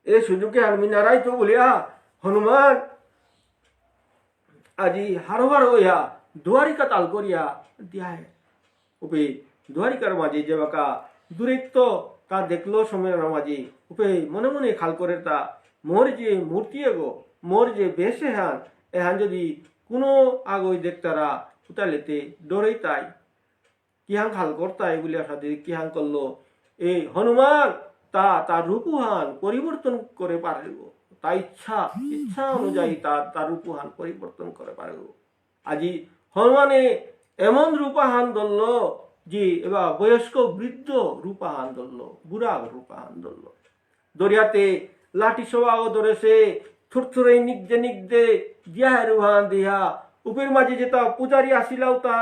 ए सुजुके आनमी नाराय तो बोलिया हनुमान আজি हारो हारो या द्वारिका ताल करिया दिया है उपे द्वारिकार माजे जेबाका दूरत्व का देखलो समय माजे उपे मने मने खाल करे ता मोर जे मूर्ति गो मोर जे बेसे हान एहान जदि कोनो आगोय देखतारा उतालेते डरे ताई किहां खाल करताय बोलिया सादे किहां करलो ए हनुमान ता ता रूपहान परिवर्तन करे पारबो ता इच्छा इच्छा अनुযায়ী ता रूपहान परिवर्तन करे पारबो আজি हनुमाने एमन रूपाहान धरलो जी एबा बयस्क वृद्ध रूपाहान धरलो बुढ़ा रूपाहान धरलो दरियाते लाठी सवाओ धरेছে थुरथुरे निगदे दिया रूहान दिया उपेर माঝে जेता पूजारी आसिलाও ता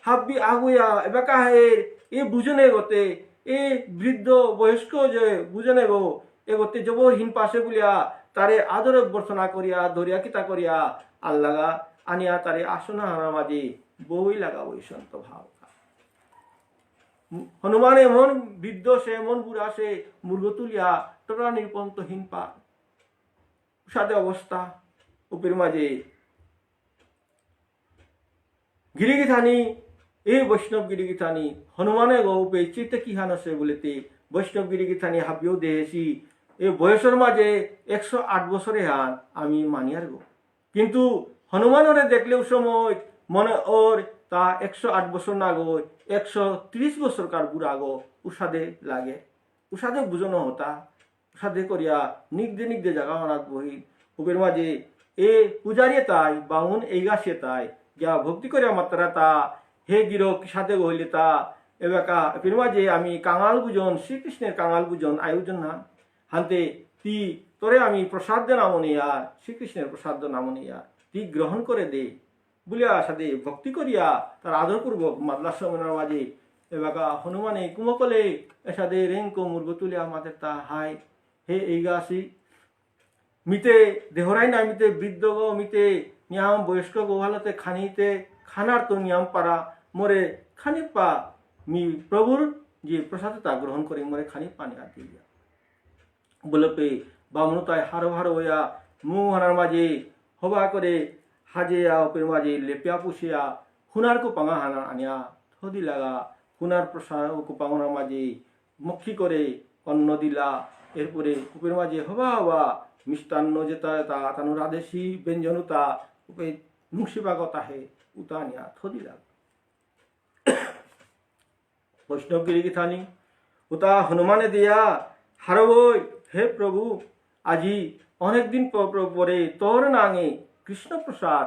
हाबी आगुया एबाका है ए बुझने गते ए वृद्ध बयस्क जे बुझने गो ए गते जबरहीन पाशे बुलिया तारे आदर बर्षना करिया दरिया किता करिया आल्लागा आनिया तारे आसना हाना माझे বই লাগা ওই সন্ত ভাব হনুমান এমন বৃদ্ধ সে এমন বুড়া সে মূর্গ তুলিয়া তোরা নির্পন্তহীন পা সাদে অবস্থা উপের মাঝে গিরিগিথানি এই বৈষ্ণব গিরিগিথানি হনুমানে গো উপে চিতে কি হান আছে বলেতে বৈষ্ণব গিরিগিথানি হাবিও দেহেছি এই বয়সের মাঝে 108 বছরে হান আমি মানিয়ার গো কিন্তু হনুমানরে দেখলেও সময় मन और ता 108 बছর ना गो 130 बছর कार बुढ़ा गो उषादे लागे उषादे बुझनो होता उषादे करिया निगदे निगदे जगह अनाथ बही उपेर माझे ए पूजारी ताई बामुन एगासे ताई जा भक्ति करिया मात्रा ता हे गिरो सादे गहले ता एबाका उपेर माझे आमी कांगाल बुझन श्रीकृष्णेर कांगाल बुझन आयोजन ना हानते ती तोरे आमी प्रसाद दे नामनिया श्रीकृष्णेर प्रसाद दे नामनिया ती ग्रहण करे दे बुलिया सादे भक्ति करिया तार आदर पूर्वक मादला समनार माझे एबाका हनुमाने कुमकले एसादे रेंको मुर्ग तुलिया मातेता हाय हे एगासी मिते देहराई ना मिते वृद्ध गो मिते नियम बयस्क गो हालते खानीते खानार तो नियम पारा मोरे खानी पा मी प्रभुर जे प्रसादता ग्रहण करी मोरे खानी पानी आ दिया बोले पे बामनुताय हारो हारो या मुंह हानार माझे हबा करे हाजेया उपेर माझे लेपिया पुसिया हुनार को पांगा हाना आनिया थदी लागा हुनार प्रसाद को पांगना माझे मक्खी करे अन्न दिला एरपरे उपेर माझे हवा हवा मिष्टान्न जेता ता तानु रादेशी व्यंजनता उपे मुंशिबागता है उतानिया थदी लागा वैष्णव गिरिगिथानी उता हनुमाने दिया हारबई हे प्रभु আজি अनेक दिन परे तोर नांगे कृष्ण प्रसाद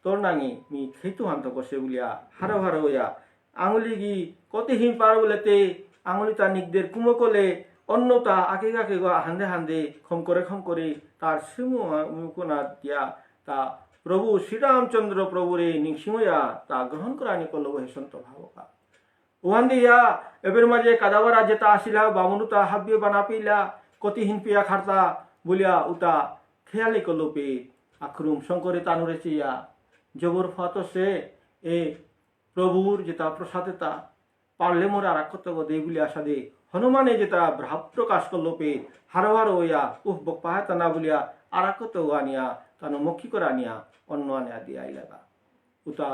तोर नांगे मी खेतु हांत कसे बुलिया हारो हारो या आंगुली गी कते हिम पार बोलेते आंगुली ता निगदेर कुमकले अन्नता आके आके हांदे हांदे खम करे तार सिमु मुकोना दिया ता प्रभु श्री रामचंद्र प्रभु रे निसिंहया ता ग्रहण करानी कलो हे संत भावका ওহান দিয়া এবার মাঝে কাদাবারা যেটা আসিলা বামুনুতা হাবিয়ে বানা পেলা কতিহীন পিয়া খারতা বলিয়া উতা খেয়ালি করলো পে আখরুম শঙ্করে তানুরে চিয়া জবর ফাতসে এ প্রভুর যেটা প্রসাদেতা পারলে মোর আর দে বলিয়া সাদে হনুমানে যেটা ভাব প্রকাশ করলো পে হারো হারো হইয়া বক পাহাতা না বলিয়া আর আনিয়া তানো মক্ষী করে আনিয়া অন্য আনিয়া দিয়া লাগা উতা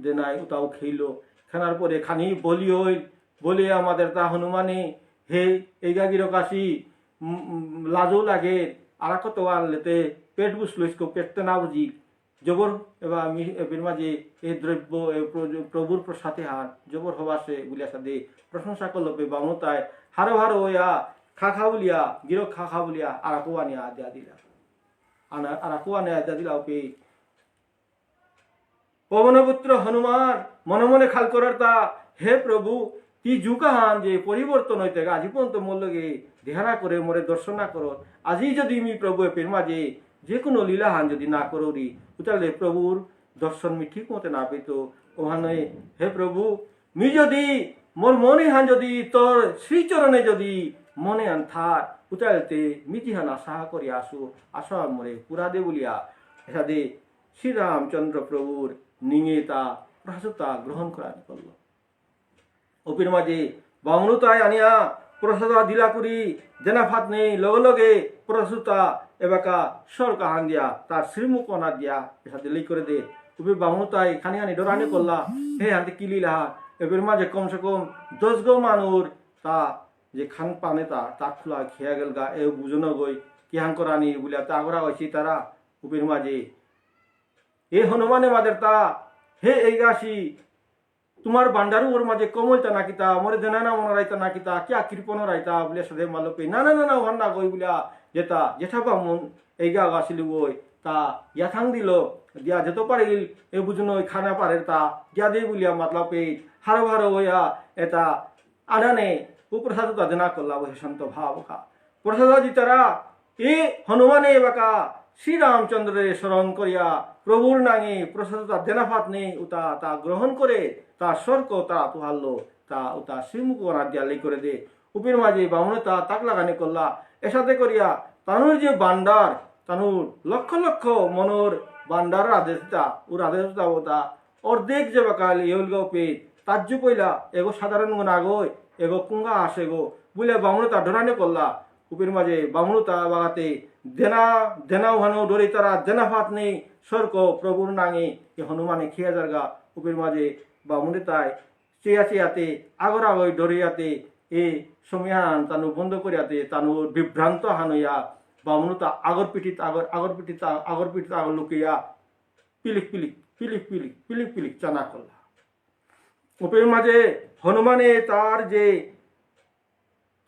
দেনাই উতাও খেইল খানার পরে খানি বলি হইল বলে আমাদের তা হনুমানে হে এইগা কাশি লাজও লাগে আর আনলেতে পেট বুঝলো পেটতে না বুঝি জবর এবার এবার মাঝে এই দ্রব্য প্রভুর প্রসাদে হান জবর হবাসে বলিয়া সাদে প্রশংসা করলো পে বামতায় হারো হারো হইয়া খা বলিয়া গিরো খা বলিয়া আর আনিয়া দিয়া দিলা আর আনিয়া দিয়া দিলা পে পবনপুত্র হনুমান মনে মনে খাল করার তা হে প্রভু কি যুগাহান যে পরিবর্তন হইতে আজি পর্যন্ত মোর লগে ধ্যানা করে মোরে দর্শন না করো আজি যদি মি প্রভু এর মাঝে যে কোনো লীলাহান যদি না করি তাহলে প্রভুর দর্শন মি ঠিক মতে না পেত ওখানে হে প্রভু মি যদি মোর মনে হান যদি তোর শ্রীচরণে যদি মনে আন থাক উতালতে মিতিহান আশা করি আসো মোরে পুরা দে বলিয়া এসাদে শ্রীরামচন্দ্র প্রভুর নিঙে তা প্রসাদতা গ্রহণ করা করল অপির মাঝে বামনুতায় আনিয়া প্রসাদা দিলা করি দেনা ফাত নেই লগে লগে প্রসাদতা এবাকা সর কাহান দিয়া তার শ্রীমুখ অনা দিয়া এসাদে লেই করে দে উপি বামনুতায় খানি খানি ডরানি করলা হে হাতে কিলিলা এবার মাঝে কমসে কম 10 গো মানুর তা যে খান পানে তা খোলা খেয়া গেল গা এ বুঝনো গই কিহান করানি বলিয়া তা আগরা হয়েছি তারা উপের মাঝে এ হনুমানে মাদের তা হে এই গাছি তোমার বান্ডারু ওর মাঝে কমলতা নাকিতা মরে দেনা না মনে রাইতা নাকিতা কিয়া কৃপন রাইতা বলে সাথে মালপে না ওহান না গই বলিয়া যেটা জেঠা বামুন এই গা গাছিলি গই তা ইয়াথাং দিল দিয়া যেত পারিল এ বুঝনো খানা পারে তা গিয়া দে বলিয়া মাতলাপে হারো হারো হইয়া এটা আদানে প্রসাদ তা দেনা করলা বসে শান্ত ভাবকা প্রসাদ জিতারা এ হনুমানে বাকা শ্রীরামচন্দ্রের স্মরণ করিয়া প্রভুর নাঙে প্রসাদতা দেনাফাত নেই উতা তা গ্রহণ করে তা স্বর্গ তারা তুহাল্লো তা উতা শ্রীমুখ দিয়া লেই করে দে উপের মাঝে বামনতা তাক লাগানি করলা এসাথে করিয়া তানুর যে বান্ডার তানুর লক্ষ লক্ষ মনোর বান্ডার আদেশতা ওর আদেশতা ওটা অর্ধেক যে বাকাল ইউলগাও পে তাজ্য পইলা এগো সাধারণ গুণ আগয় এগো কুঙ্গা আসে গো বলে বামনতা ডরানি করলা উপের মাঝে বামনতা বাগাতে দেনা ওহানো ডরে তারা দেনা ফাত নেই স্বর্গ প্রভুর নাঙে এ হনুমানে খেয়া জারগা উপের মাঝে বামুনে তাই চেয়াতে আগর আগর ডরিয়াতে এ সমিয়ান তানু বন্ধ করিয়াতে তানু বিভ্রান্ত হানইয়া বামুনতা আগর পিঠিত আগর লুকিয়া পিলিক চানা করলা উপের মাঝে হনুমানে তার যে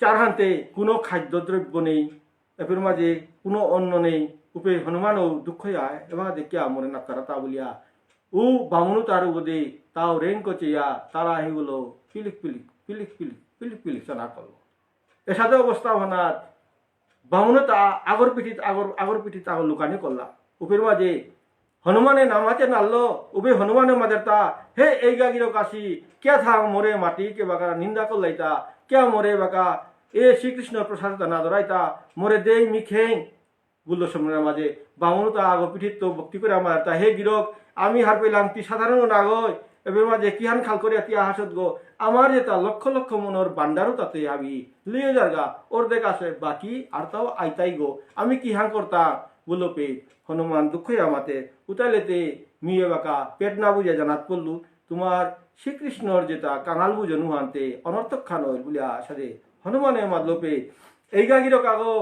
চার হান্তে কোনো খাদ্যদ্রব্য নেই এপের মাঝে কোনো অন্ন নেই উপে হনুমানও দুঃখ আয় এবার দেখিয়া মরে না তারা তা বলিয়া ও বামুনু তার উবদে তাও রেন কচিয়া তারা আহিগুলো পিলিক চানা করলো এসাদে অবস্থাপনাত বামুনু তা আগর পিঠিত আগর লুকানি করলা উপের মাঝে হনুমানে নামাতে নাললো উবে হনুমানের মাঝে তা হে এই গাগির কাশি কে থাক মোরে মাটি কে বাকা নিন্দা করলাইতা কে মোরে বাকা এ শ্রীকৃষ্ণ প্রসাদ না ধরাইতা মোরে দেই মিখেং বললো সময়ের মাঝে বামুনতা আগো পিঠিত ভক্তি করে আমার তা হে গিরক আমি হার পেলাম তুই সাধারণ নাগয় এবার মাঝে কিহান খাল করিয়া তিয়া হাসত গো আমার যে তা লক্ষ লক্ষ মনোর বান্ডারও তাতে আমি লিয়ে যারগা ওর দেখ আসে বাকি আর তাও আইতাই গো আমি কিহান করতাম বললো পে হনুমান দুঃখই আমাতে উতাইলেতে মিয়ে বাকা পেট না বুঝে জানাত পড়লু তোমার শ্রীকৃষ্ণর যেটা কাঙাল বুঝে নুহানতে অনর্থক খানল বলিয়া সাদে হনুমানে মাদলোপে এই গাগির কাগো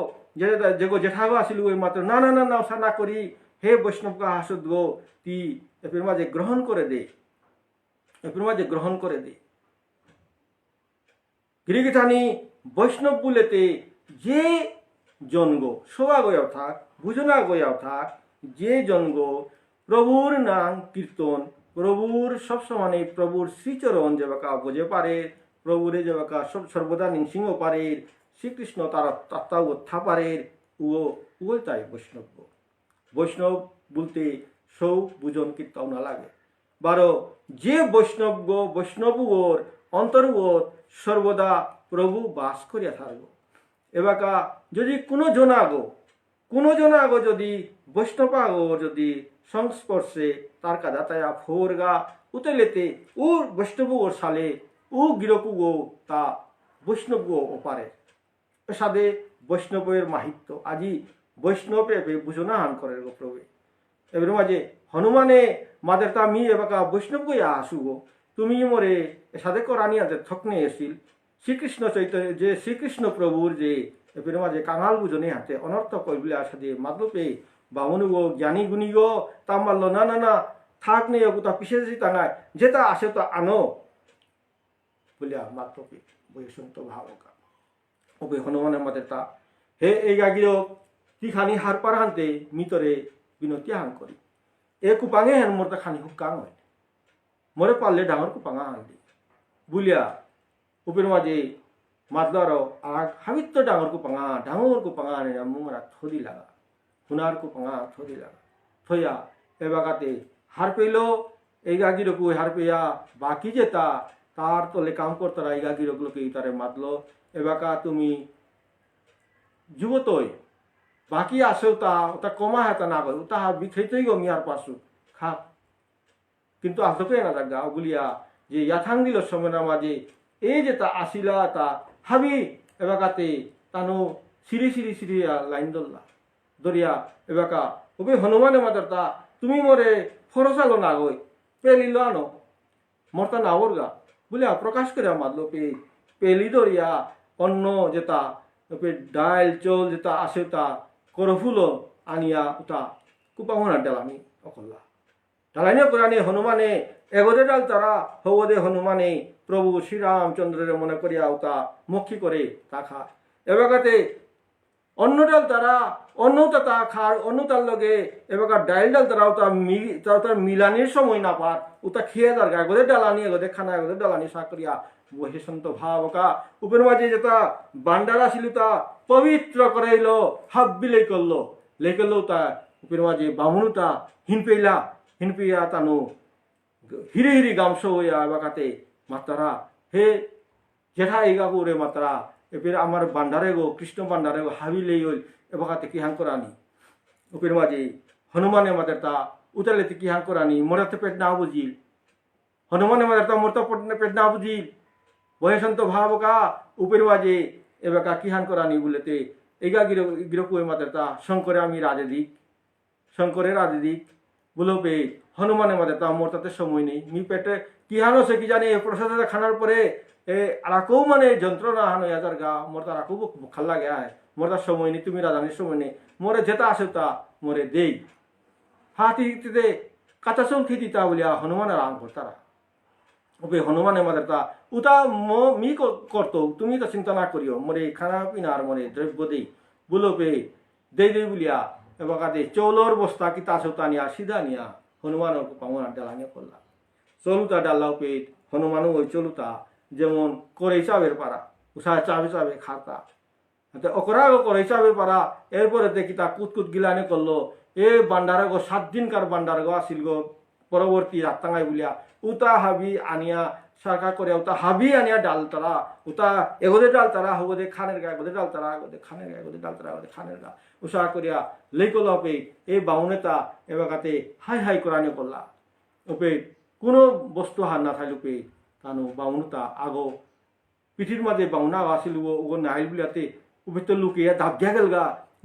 যেগো জেঠাগো আসিল ওই মাত্র না ওসা না করি হে বৈষ্ণবকা হাসুদ গো তি এর মাঝে গ্রহণ করে দে গিরিগিঠানি বৈষ্ণব বলেতে যে জনগো শোভা গয়াও থাক বুঝনা গয়াও থাক যে জনগো প্রভুর নাম কীর্তন প্রভুর সবসময় প্রভুর শ্রীচরণ যে বাকা বোঝে পারে প্রভুরে যে বাকা সর্বদা নিংসিংহ পারে শ্রীকৃষ্ণ তার তাত্তাও পারে ও তাই বৈষ্ণব বলতে সৌ বুঝন কীর্তন না লাগে বারো যে বৈষ্ণব ওর অন্তর্গত সর্বদা প্রভু বাস করিয়া থাকব। এবাকা যদি কোনো জনাগো যদি বৈষ্ণবাগো যদি সংস্পর্শে তার কাদা তায়া ফোরগা উতেলেতে ও বৈষ্ণব ওর সালে ও গিরকুগো তা বৈষ্ণবগো ওপারে সাদে বৈষ্ণবের মাহিত্য আজি বৈষ্ণবে বুঝনা হান করে গো প্রভু এবার মাঝে হনুমানে মাদের তা মি এবাকা বৈষ্ণব গইয়া আসুগো তুমি মোরে সাদে করানি আদের থকনে এসিল শ্রীকৃষ্ণ চৈতন্য যে শ্রীকৃষ্ণ প্রভুর যে এবার মাঝে কাঙাল বুঝনে হাতে অনর্থ কইবলে আসাদে মাদপে বামনুগো জ্ঞানী গুণীগো তা মারল না না না থাক নেই তা পিছিয়ে যেতে টাঙায় যেটা আসে তো আনো বলিয়া মাদপে বৈষ্ণত ভাবকা ওবে হনুমানের মাদের তা হে এই গাগিও কি খানি হার পার হানতে মিতরে বিনতি হান করি এ কুপাঙে হেন মোর তা খানি হুকাং হয় মরে পারলে ডাঙর কুপাঙা হানলি বুলিয়া উপের মাঝে মাতলার আগ হাবিত্য ডাঙর কুপাঙা আনে মুরা থদি লাগা হুনার কুপাঙা থদি লাগা থইয়া এবাগাতে হার পেল এই গাগিরকু হার পেয়া বাকি যেতা তার তলে কাম করতারা এই গাগিরকলোকে তারে মাতলো এবাকা তুমি যুবতই বাকি আসেও তা কমা হেতা না গো তা বিখাইতেই গো মিয়ার পাশু খা কিন্তু আসতে না জাগা বলিয়া যে ইয়াথাং দিল সময়ের মাঝে এই যে তা আসিলা তা হাবি এবাকাতে তানো সিরি লাইন দরিয়া এবাকা ওবে হনুমানে মাদার তা তুমি মরে ফরসালো না গই পেলিল আনো মরতা নাওর গা বলিয়া প্রকাশ করে মাদলো পেলি দরিয়া অন্য যেটা ডাইল চোল যেটা আসে তা করফুলো আনিয়া উতা কুপাঙনা ডালানি অকল্লা ডালানি করে হনুমানে এগদে ডাল তারা হবদে হনুমানে প্রভু শ্রীরামচন্দ্রের মনে করিয়া উতা মক্ষী করে তা খা এবাকাতে অন্য ডাল তারা অন্য তা খার অন্য তার লগে এবার ডাইল ডাল তারাও তার মিলানির সময় না পার উতা খেয়ে তার এগদে ডালানি এগদে খানা এগদে ডালানি সা করিয়া বহে সন্ত ভাবকা উপের মাঝে যেটা বান্ডারা ছিল তা পবিত্র করাইল হাব্বি লেখলো তা উপের মাঝে বামুনুটা হিনপেইয়া তানো হিরি গামস হইয়া এবাকাতে মাতারা হে জেঠা এগা করে মাতারা এবার আমার বান্ডারে গো কৃষ্ণ বান্ডারে গো হাবি লেই হইল এবাকাতে কি হাং করানি উপের মাঝে হনুমানের মাদের তা উতালেতে কি হাং করানি মরাতে পেট না বুঝিল হনুমানের মাদের তা মরতে পেট না বুঝিল বয়সন্ত ভাবকা উপের মাঝে এবাকা কি হাং করানি বলেতে এগা গিরকুয়ে মাদের তা শঙ্করের রাজে দিক বলো পে হনুমানের মাদের তা মোর তাতে সময় নেই মি পেটে কি হানো সে কি জানি প্রসাদ খানার পরে আরাকও মানে যন্ত্রণা হানো যার গা মোর তার আরাকও ভাল লাগে মোর তার সময় নেই তুমি রাজানির সময় নেই মোরে যেটা আসে তা মোরে দেই হাতি কাঁচা চল খেতি তা বলিয়া হনুমানের আম করতারা ওবে হনুমানের মাদের তা উতা মি করতো তুমি তো চিন্তা না করিও মোরে খানা পিনার মোরে দ্রব্য দেই বলো পে দেই বলিয়া এবার চৌলর বস্তা কি তা সৌতা নিয়া সিধা নিয়া হনুমান পাওনা ডালানিয়া করলা চলুতা ডাল্লাও পেট হনুমানও ওই চলুতা যেমন করে চাবের পারা উষা চাবে খাতা অকরা করে চাবের পারা এরপরে দেখি তা কুতকুত গিলানি করলো এ বান্ডারে গো 7 দিনকার বান্ডার গো আসিল গো পরবর্তী রাত্তাঙ্গাই বলিয়া উতা হাবি আনিয়া সারকা করে উতা হাবি আনিয়া ডাল তারা উতা এগোদে ডাল তারা হগোদে খানের গা এগোদে ডাল তারা এগোদে খানের গা এগোদে ডাল তারা এগোদে খানের গা উষা করিয়া লেকল পে এই বাউনেতা এবাকাতে হাই করানি করলা ওপে কোনো বস্তু হার না থাকলে পে তানো বাউনতা আগো পিঠির মাঝে বাউনা আসিল ওগো নাইল বুলিয়াতে উবেতে লুকিয়া দাবিয়া গেল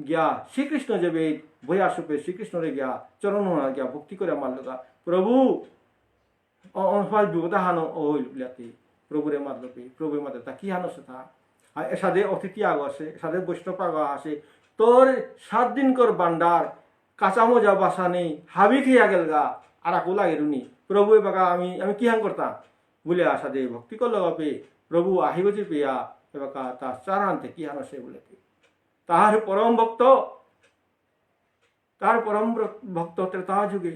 গিয়া শ্রীকৃষ্ণ যাবে বইয়া সুপে শ্রীকৃষ্ণরে গিয়া চরণ গিয়া ভক্তি করে মারল গা প্রভু বিপদা হানো হইল বুলিয়াতে প্রভুরে মারল পে প্রভুর মারলে তা কি হানো সেটা সাদে অতিথি আগো আসে সাদে বৈষ্ণব আগো আসে তোর 7 দিন কর বান্ডার কাঁচা মজা বাসা নেই হাবি খেয়া গেল গা আর আকো লাগে রুনি প্রভু এবার আমি কি হাং করতাম বলে আসা দে ভক্তি করল পে প্রভু আহিব যে পেয়া এবার তার চারান্তে কি হানো সে বলে তাহার পরম ভক্ত ত্রেতা যুগে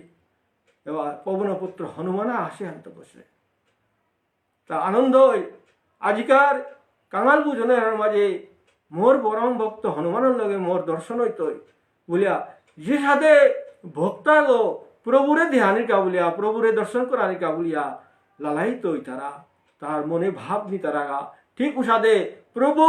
এবার পবনপুত্র হনুমানা আসে আনতে বসে তা আনন্দ আজিকার কাঙাল বুঝনের মাঝে মোর পরম ভক্ত হনুমানের লগে মোর দর্শন হইতই বলিয়া যে সাথে ভক্তা গো প্রভুরে ধ্যানিকা বলিয়া প্রভুরে দর্শন করানিকা বলিয়া লালাইতই তারা তার মনে ভাব নি তারা ঠিক উষাদে প্রভু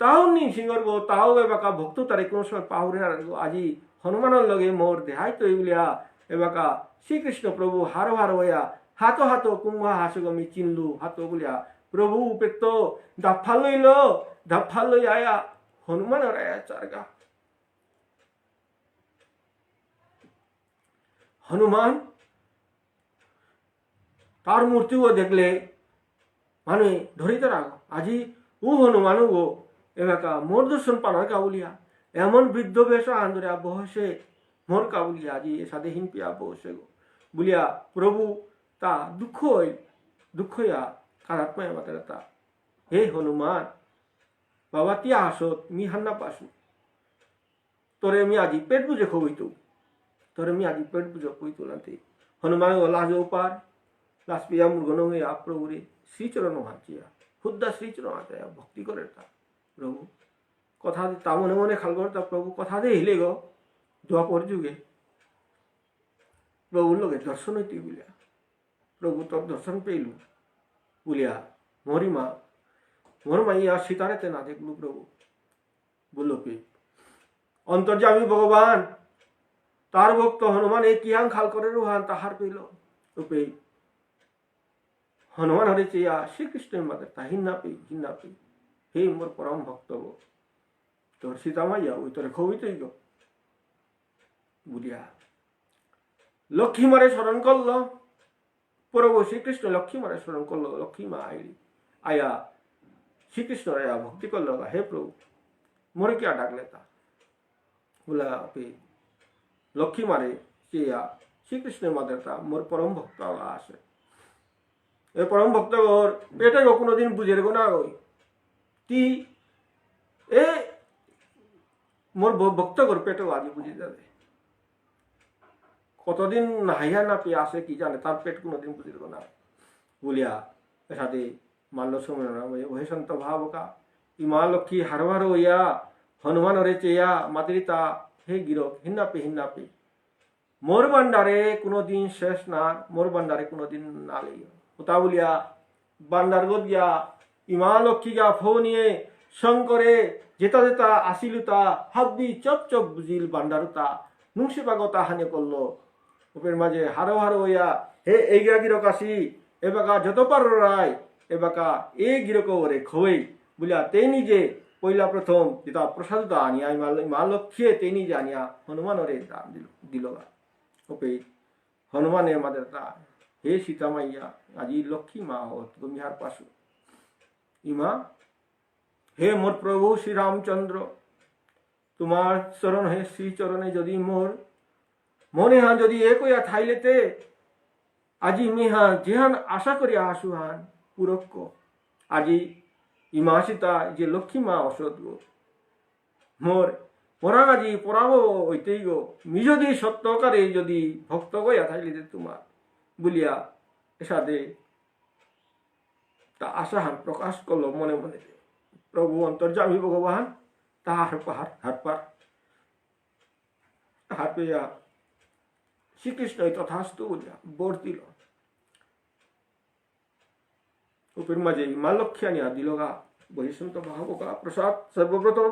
তাও নি সিংহর গো তাও এবাকা ভক্ত তারে কোন সময় পাহুরে আজি হনুমানের লগে মোর দেহাই তো এইগুলিয়া এবাকা শ্রীকৃষ্ণ প্রভু হার হার হইয়া হাত হাত কুম্ভা হাসগমি চিনলু হাত বলিয়া প্রভু উপেক্ত দাফাল লই আয়া হনুমানের আয়া চারগা হনুমান তার মূর্তিও দেখলে মানে ধরিতে রাখ আজি ও হনুমান গো এবাকা মোর দর্শন পানার কাবুলিয়া এমন বৃদ্ধ বেশ আন্দরে বসে মোর কাবুলিয়া আজি সাদে হিন পিয়া বসে গো বলিয়া প্রভু তা দুঃখ হইয়া কারাত্মায় মাতার তা হে হনুমান বাবা তিয়া আসত মি হান্না পাসু তোরে আমি আজি পেট বুঝে খবইতো তোরে আমি আজি পেট বুঝে কইতো নাতে হনুমান লাজ উপার লাজ পিয়া মুরগন হইয়া প্রভুরে শ্রীচরণ হাঁচিয়া খুদ্দা শ্রীচরণ হাঁচাইয়া ভক্তি করে তা প্রভু কথা তা মনে মনে খাল করে তা প্রভু কথা দে হিলে গো দ্বাপর যুগে প্রভুর লোকে দর্শন হইতে বলিয়া প্রভু তোর দর্শন পেইলু বলিয়া মোর মাইয়া সীতারেতে না দেখলু প্রভু বলল পে অন্তর্যামী ভগবান তার ভক্ত হনুমান এই কিহাং খাল করে রুহান তাহার পেল রূপে হনুমান হরে চেয়া শ্রীকৃষ্ণের মাদের তা হিন্না পেই হে মোর পরম ভক্ত গো তোর সীতা মাইয়া ওই তোরে খবিতই গো বলিয়া লক্ষ্মী মারে স্মরণ করল প্রভু শ্রীকৃষ্ণ লক্ষ্মী মারে স্মরণ করল লক্ষ্মী মা আয়া শ্রীকৃষ্ণ আয়া ভক্তি করল হে প্রভু মোরে কে ডাকলে তা বলা লক্ষ্মী মারে চেয়া শ্রীকৃষ্ণের মাদের তা মোর পরম ভক্ত আসে এ পরম ভক্ত ওর পেটে গো কোনোদিন বুঝে রেগো না ওই তি এ মোর ভক্ত গোর পেটে আজি বুঝে যাবে কতদিন হাইয়া না পেয়ে আসে কি জানে তার পেট কোনোদিন বুঝে রেগো না বলিয়া সাথে মাল্য সময় ওহে সন্ত ভাবকা ই মা লক্ষ্মী হারবার হইয়া হনুমান ওরে চেয়া মাতৃতা হে গিরক হিন্না পে মোর বান্ডারে কোনোদিন শেষ না মোর বান্ডারে কোনোদিন না লইয়া ওটা বলিয়া বান্ডার গো গিয়া ইমা লক্ষ্মী গা ফো নিয়ে শঙ্করে যেতা আসিলুতা হাব্বি চপ বুঝিল বান্ডারুতা নুংসি পাগতা হানে করলো উপের মাঝে হারো হইয়া হে এই গিরক আসি এবাকা যত পার রায় এবাকা এই গিরক ওরে খোই বলিয়া তেই নিজে পয়লা প্রথম যেটা প্রসাদতা আনিয়া মা লক্ষ্মী তেই নিজে আনিয়া হনুমান ওরে দান দিল ওপে হনুমানের মাদের তা হে সীতা মাইয়া আজি লক্ষ্মী মা হত তুমি হার পাশু ইমা হে মোর প্রভু শ্রী রামচন্দ্র তোমার চরণ হে শ্রী চরণে যদি মোর মনে হান যদি এক হইয়া থাইলেতে আজি মিহান যেহান আশা করিয়া আসুহান পুরক্ষ আজি ইমা সীতা যে লক্ষ্মী মা অসৎ গো মোর পরাগ আজি পরাব হইতেই গো মি যদি সত্যকারে যদি ভক্ত গইয়া থাইলেতে তোমার বলিয়া এসাদে তা আশাহান প্রকাশ করলো মনে মনে প্রভু অন্তর্যামী ভগবান তাহার পাহাড় হাত পেয়া শ্রীকৃষ্ণ তথাস্তু বলিয়া বর দিল উপের মাঝে মা লক্ষ্মী আনিয়া দিল গা বহিষ্ণত ভাবকা প্রসাদ সর্বপ্রথম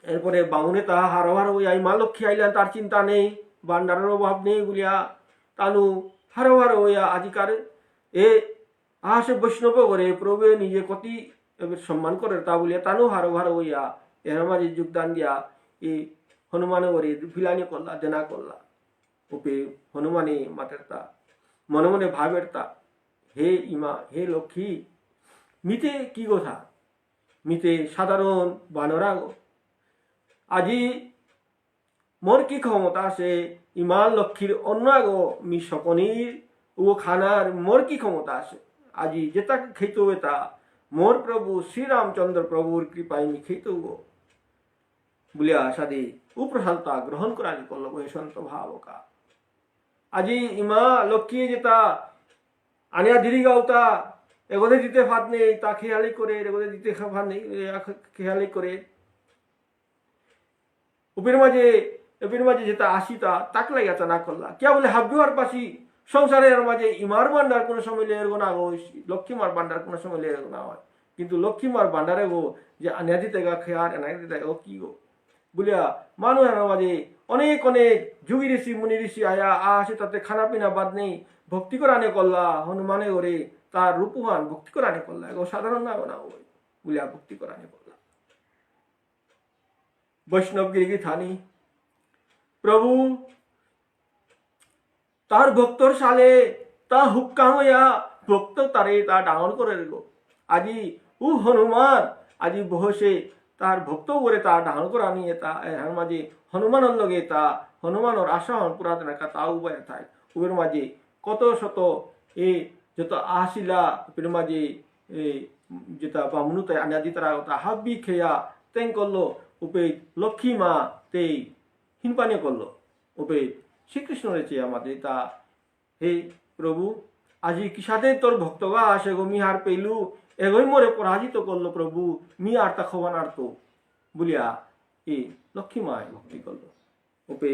এরপরে বামুনে তাহা হারো ওই মা লক্ষ্মী আইলেন তার চিন্তা নেই বান্ডারের অভাব নেই বলিয়া তানু হারো হইয়া আজিকার এ আহাসে বৈষ্ণব করে প্রভু নিজে কতি সম্মান করে তা বলিয়া তানু হারো হইয়া এর মাঝে যোগদান দিয়া এই হনুমানে ওরে ফিলানি করলা দেনা করলা উপে হনুমানে মাতের তা মনে মনে ভাবের তা হে ইমা হে লক্ষ্মী মিতে কি কথা মিতে সাধারণ বানরা গো আজি মোর কি ক্ষমতা আছে ইমান লক্ষ্মীর অন্য গো মি সকনির ও খানার মোর কি ক্ষমতা আছে আজি যেটা খেতে হবে তা মোর প্রভু শ্রীরামচন্দ্র প্রভুর কৃপায় মি খেতে গো বলিয়া সাদে উপ্রসাদতা গ্রহণ করা করল বৈসন্ত ভাবকা আজি ইমা লক্ষ্মী যেটা আনিয়া দিদি গাওতা এগোদে দিতে ভাত নেই তা খেয়ালি করে এগোদে দিতে ভাত নেই খেয়ালি করে উপের মাঝে যেটা আসিতা তাক লাগিয়া না করলা কে বলে হাব্যুয়ার পাশি সংসারের মাঝে ইমার ভান্ডার কোনো সময় লেগে না গো, লক্ষ্মীমার ভান্ডার কোনো সময় লেগে না হয়, কিন্তু লক্ষ্মীমার ভান্ডারে গো যে আনিয়া দিতে গা খেয়ার এনাই দিতে ও কি গো বলিয়া মানুষের মাঝে অনেক অনেক যোগী ঋষি মুনি ঋষি আয়া আসে তাতে খানা পিনা বাদ নেই ভক্তি করানে করলা হনুমানে ওরে তার রূপহান ভক্তি করানে করলা এগো সাধারণ না গো না বলিয়া ভক্তি করানে করলা। বৈষ্ণব গিরি থানি প্রভু তার ভক্তর সালে তা হুক্কা হইয়া ভক্ত তারে তা ডাঙর করে গো আজি উ হনুমান আজি বহসে তার ভক্ত করে তা ডাঙর করা নিয়ে তা এর মাঝে হনুমানের লগে তা হনুমানের আশাহন পুরাতন একা তা উভয় থাই উবের মাঝে কত শত এ যত আসিলা উপের মাঝে যেটা বামুনুতে আনাদি তারা তা হাব্বি খেয়া তেন করলো উপে লক্ষ্মী মা তেই হিনপানি করলো উপে শ্রীকৃষ্ণ রেছে আমাদের তা হে প্রভু আজি কিসাতে তোর ভক্তগা আসে গো মি হার পেলু এগোই মোরে পরাজিত করলো প্রভু মি আর তা খবান আর তো বলিয়া এ লক্ষ্মী মায় ভক্তি করলো উপে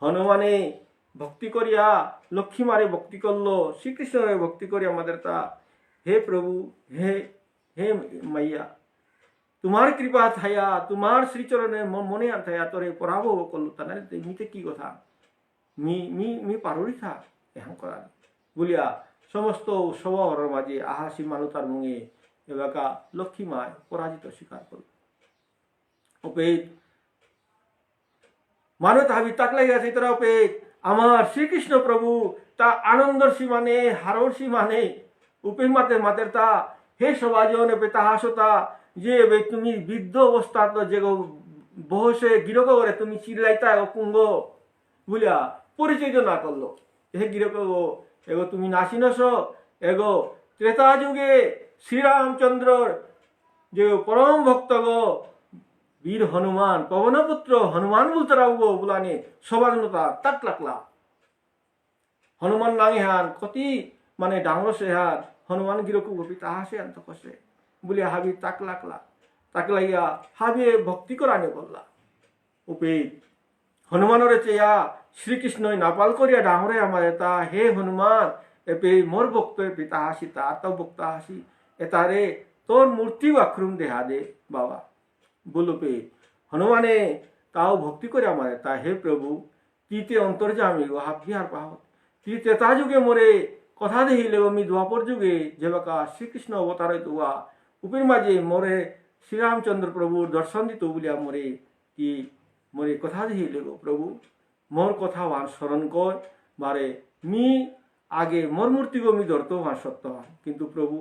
হনুমানে ভক্তি করিয়া লক্ষ্মী মারে ভক্তি করলো শ্রীকৃষ্ণরে ভক্তি করি আমাদের তা হে প্রভু হে হে মাইয়া তোমার কৃপা থায়া তোমার শ্রীচরণে মনে থায়া তোরে পরাভব করলো তা নাহলে মিতে কি কথা মি মি মি পারুরি থা এখন করার বলিয়া সমস্ত সবার মাঝে আহাসি মানুতার মুঙে এবাকা লক্ষ্মী মায় পরাজিত স্বীকার করল অপেত মানুষ হাবি তাকলাই গেছে তারা অপেত আমার শ্রীকৃষ্ণ প্রভু তা আনন্দর সীমানে হারর সীমানে উপের মাতের মাতের তা হে সবাজন এপে তাহা সতা যে তুমি বৃদ্ধ অবস্থা তো যে বহসে গিরক করে তুমি চিল্লাইতা কুঙ্গ বলিয়া পরিচয় না করলো হে গিরক গো এগো তুমি নাসিনস এগো ত্রেতা যুগে শ্রীরামচন্দ্রর যে পরম ভক্ত গো বীর হনুমান পবনপুত্র হনুমান বলতে রাখবো বলানে সবাজনতা তাক লাগলা হনুমান নাঙে হান কতি মানে ডাঙর সে হান হনুমান গিরকু গোপী তাহা সে আন্ত কষে বলিয়া হাবি তাক লাগলা তাক লাগিয়া হাবিয়ে ভক্তি করানে বললা উপে হনুমানরে চেয়া শ্রীকৃষ্ণই নাপাল করিয়া ডাঙরে আমার এটা হে হনুমান এপে মোর ভক্ত এপে তাহাসি তার তো ভক্ত হাসি এতারে তোর মূর্তি আক্রম দেহা দে বাবা বলপে হনুমানে তাও ভক্তি করে আমার তা হে প্রভু তিতে অন্তর্যামী গো হাবি আর পাহ তি ত্রেতা যুগে মোরে কথা দেখিলে আমি দ্বাপর যুগে যেবাকা শ্রীকৃষ্ণ অবতার হইতুয়া উপের মাঝে মোরে শ্রীরামচন্দ্র প্রভুর দর্শন দিত বলিয়া মোরে কি মোরে কথা দেখিলে গো প্রভু মোর কথা ভান স্মরণ কর বারে মি আগে মোর মূর্তি গো মি ধরতো ভান সত্যবান কিন্তু প্রভু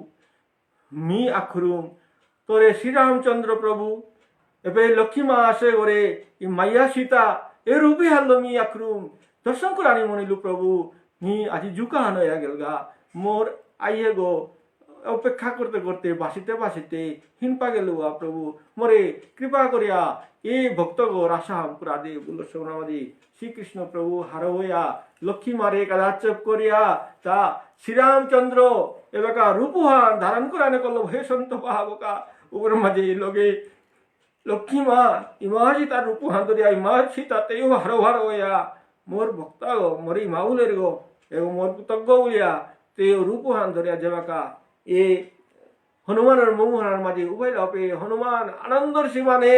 মি আখরুম তোরে শ্রীরামচন্দ্র প্রভু এবে লক্ষ্মী মা আসে ওরে ই মাইয়া সীতা এ রূপে হারলো মি আখরুম দর্শন করানি মনিলু প্রভু মি আজি জুকা হান হইয়া গেল গা মোর আইয়ে গো অপেক্ষা করতে করতে বাসিতে বাসিতে হিনপা গেল প্রভু মোরে কৃপা করিয়া এ ভক্ত গো রাশা পুরা দে বলল সোনামাদি শ্রীকৃষ্ণ প্রভু হার হইয়া লক্ষ্মী মারে কাদাচপ করিয়া তা শ্রীরামচন্দ্র এবাকা রূপহান ধারণ করানে করলো হে সন্ত পাহাবকা উপর মাঝে লগে লক্ষ্মী মা ইমাজি তার রূপহান ধরিয়া ইমার সীতা তেও হার হার হইয়া মোর ভক্তা গো মোর ইমাউলের গো এবং মোর কৃতজ্ঞ বলিয়া তেও রূপহান ধরিয়া যেবাকা এ হনুমানের মোহনার মাঝে উভয় লপে হনুমান আনন্দর সীমানে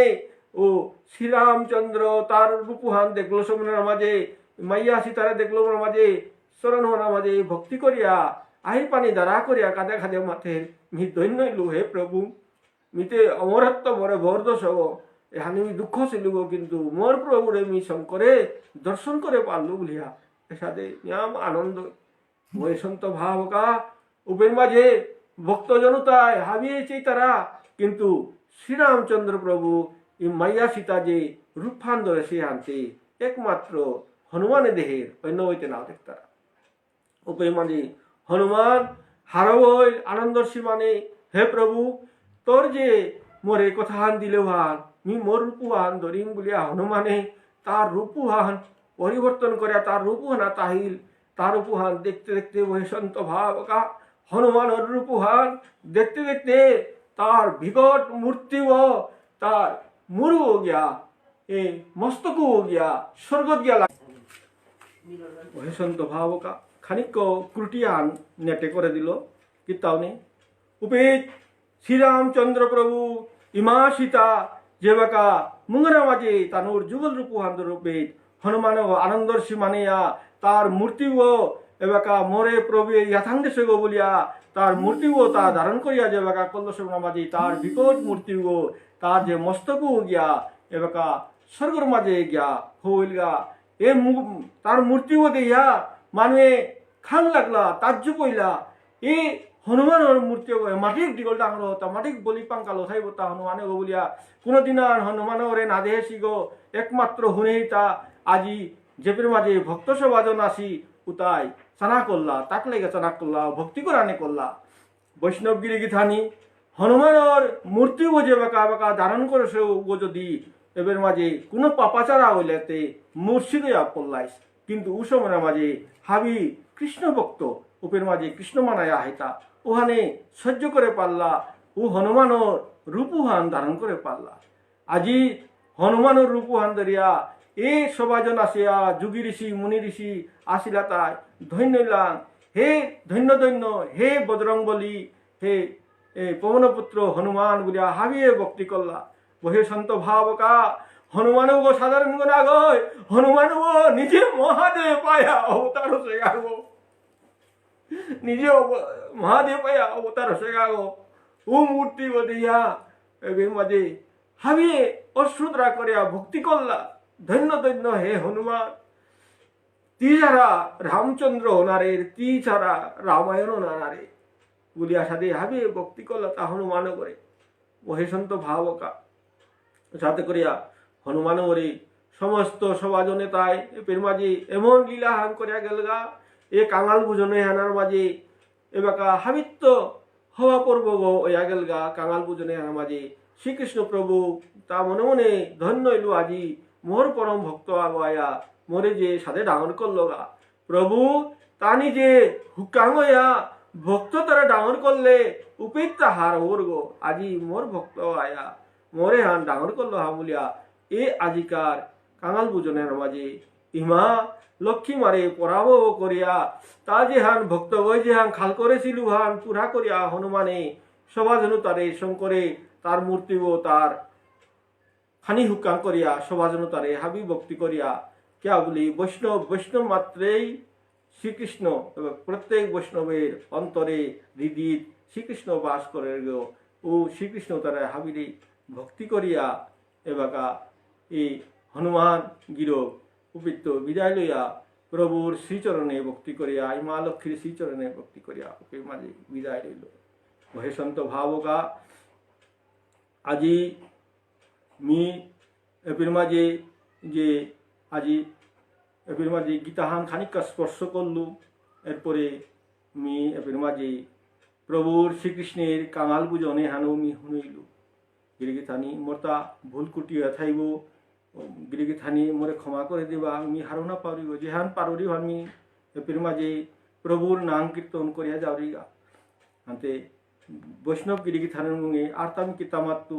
ও শ্রীরামচন্দ্র তার রূপহান দেখলো সমনের মাঝে মাইয়া সীতারে দেখলো মাঝে স্মরণ হওয়ার মাঝে ভক্তি করিয়া আহির পানি দ্বারা করিয়া কাঁদে খাদে মাথে মি দৈন্য লু হে প্রভু মিতে অমরত্ব মরে বরদোষ হব এখানে আমি দুঃখ ছিল কিন্তু মোর প্রভুরে মি শঙ্করে দর্শন করে পারলু বলিয়া এসাদে নিয়াম আনন্দ বৈসন্ত ভাবকা উপের মাঝে ভক্ত জনতায় হাবিয়েছে তারা কিন্তু শ্রীরামচন্দ্র প্রভু এই মাইয়া সীতা যে রূপফান ধরে সে আনতে একমাত্র হনুমানের দেহের অন্য হইতে না দেখ তারা উপের মাঝে হনুমান হারবই আনন্দর সীমানে হে প্রভু তোর যে মোরে কথাহান দিলে হান মি মোর রূপুহান ধরিম বলিয়া হনুমানে তার রূপুহান পরিবর্তন করে তার রূপুহানা তাহিল তার রূপুহান দেখতে দেখতে বৈসন্ত ভাবকা হনুমানের রূপুহান দেখতে দেখতে তার বিকট মূর্তি ও তার মুরু हो गया ए मस्तक हो गया स्वर्ग गया वैसंत भाव का খানিক ক্রুটিয়ান নেটে করে দিল কিতাওনি উপেত শ্রীরামচন্দ্র প্রভু ইমা সীতা যেবাকা মুঙ্গরা মাঝে তানুর যুগল রূপ হান্দর উপেত হনুমান আনন্দর সীমানিয়া তার মূর্তিও এবাকা মোরে প্রভু ইয়াথাঙ্গেশ গো বলিয়া তার মূর্তিও তা ধারণ করিয়া যেবাকা কল্লসেবনা মাঝে তার বিকট মূর্তিও তার যে মস্তকও গিয়া এবাকা স্বর্গর মাঝে গিয়া হইল গা এ তার মূর্তিও দেয়া মানুহে খাং লাগলা তাজ্জু কইলা এ হনুমানের মূর্তি মাটিক দিগল ডাঙর হতা মাটিক বলি পাঙ্কা লথাইব তা হনুমানে গো বলিয়া কোনোদিন আর হনুমানরে না দেহেছি গো একমাত্র হুনেই তা আজি জেপের মাঝে ভক্ত সবাজন আসি উতাই চানা করলা তাক লেগে চানা করলা ভক্তি করানে করলা বৈষ্ণবগিরি গীতানি হনুমানের মূর্তি বোঝে বাঁকা বাঁকা ধারণ করেছে ও যদি এবার মাঝে কোনো পাপাচারা হইলেতে মুর্শিদ পড়লাইস কিন্তু ও সময়ের মাঝে হাবি কৃষ্ণ ভক্ত উপের মাঝে কৃষ্ণ মানায়া হাইতা ওখানে সহ্য করে পারলা ও হনুমানের রূপহান ধারণ করে পারলা আজি হনুমানের রূপহান ধরিয়া এ সবাজন আসিয়া যোগী ঋষি মুনি ঋষি আসিলা তাই ধন্যলাম হে ধন্য ধন্য হে বজরং বলি হে পবনপুত্র হনুমান বলিয়া হাবিয়ে ভক্তি করলা বহে সন্ত ভাবকা হনুমান গো সাধারণ গো না গয় হনুমান গো নিজে মহাদেব পায়া অবতার হসে গাগো নিজে মহাদেব পায়া অবতার হসে গাগো ও মূর্তি গো দিয়া এবার মাঝে হাবিয়ে অশ্রুদ্রা করিয়া ভক্তি করলা ধন্য ধন্য হে হনুমান তি ছাড়া রামচন্দ্র নারের তি ছাড়া রামায়ণ নারে বলিয়া সাথে হাবিয়ে ভক্তি করলা তা হনুমান করে ওহে সন্ত ভাবকা সাথে করিয়া হনুমান ওরে সমস্ত সবাজনে তাই এর মাঝে এমন লীলা হান করিয়া গেল গা এ কাঙাল বুঝনে হানার মাঝে এবাকা হাবিত্য হওয়া পর্ব গো ওয়া গেল গা কাঙাল বুঝনে হানার মাঝে শ্রীকৃষ্ণ প্রভু তা মনে মনে ধন্য এলু আজি মোর পরম ভক্ত আগায়া মোরে যে সাথে ডাঙর করলো গা প্রভু তা নিজে হুকাঙ্গয়া ভক্ত তারা ডাঙর করলে উপেক্ষা হার ওর গো আজি মোর ভক্ত আয়া মোরে হান ডাঙর করলো হা বলিয়া এ আজিকার কাঙাল বুজনের মাঝে ইমা লক্ষ্মী মারে পরাভব করিয়া তা যে হান ভক্ত বই যে হান খাল করেছিল হান পুরা করিয়া হনুমানে সবাজনু তারে শঙ্করে তার মূর্তিও তার খানি হুকাং করিয়া সবাজনু তারে হাবি ভক্তি করিয়া क्या বলি বৈষ্ণব বৈষ্ণব মাত্রেই শ্রীকৃষ্ণ প্রত্যেক বৈষ্ণবের অন্তরে হৃদিত শ্রীকৃষ্ণ বাস করে গো ও শ্রীকৃষ্ণ তারা হাবিরে ভক্তি করিয়া এবাকা এই হনুমান গিরক উপৃত্ত বিদায় লইয়া প্রভুর শ্রীচরণে ভক্তি করিয়া এই মা লক্ষ্মীর শ্রীচরণে ভক্তি করিয়া ওকে মাঝে বিদায় লইল হে সন্ত ভাবকা আজি মি এপির মাঝে যে আজি এপির মাঝে গীতাহান খানিকা স্পর্শ করলু এরপরে মি এপির মাঝে প্রভুর শ্রীকৃষ্ণের কাঙাল বুঝনে হানো মি শুনিলু গিরিগি থানি মোরতা ভুল কুটি থাইব গিরিগি থানি মোরে ক্ষমা করে দিবা আমি হারো না পারিব যেহান পারি আমি এপির মাঝে প্রভুর নাম কীর্তন করিয়া যাওরিগা আনতে বৈষ্ণব গিরিগি থানের মুঙে আর তামি কিতামাত্তু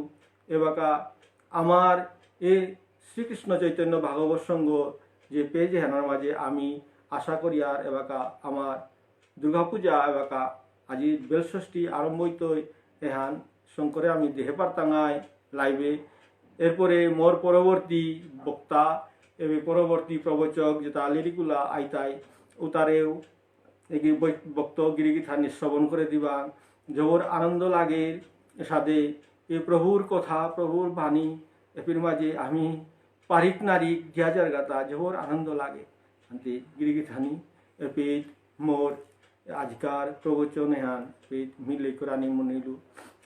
এবাকা আমার এ শ্রীকৃষ্ণ চৈতন্য ভাগবত সঙ্গ যে পেয়েছে হেনার মাঝে আমি আশা করি আর এবাকা আমার দুর্গাপূজা এবাকা আজি বেলষষ্ঠী আরম্ভ হইতই এহান শঙ্করে আমি দেহে পারতাঙাই লাইবে এরপরে মোর পরবর্তী বক্তা এবার পরবর্তী প্রবচক যেটা লিরিকুলা আইতাই উতারেও এগি বক্ত গিরিগি থানি শ্রবণ করে দিবা জবর আনন্দ লাগে সাথে এই প্রভুর কথা প্রভুর বাণী এপির মাঝে আমি পারিক নারিক দিয়াজার গাতা জবর আনন্দ লাগে আনতে গিরিগি থানি এপিত মোর আজকার প্রবচন এহান পেট মিলে কোরআনি মনিলু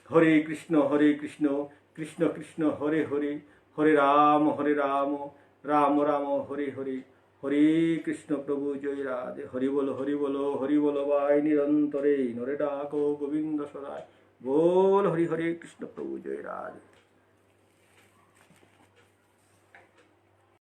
হরে কৃষ্ণ কৃষ্ণ কৃষ্ণ হরে হরে হরে রাম রাম রাম হরে হরে হরে কৃষ্ণ প্রভু জয় রাধে হরি বলো বাই নিরন্তরে নরে ডাকো গোবিন্দ সদায় बोल हरि हरे कृष्ण प्रभु जय राधे।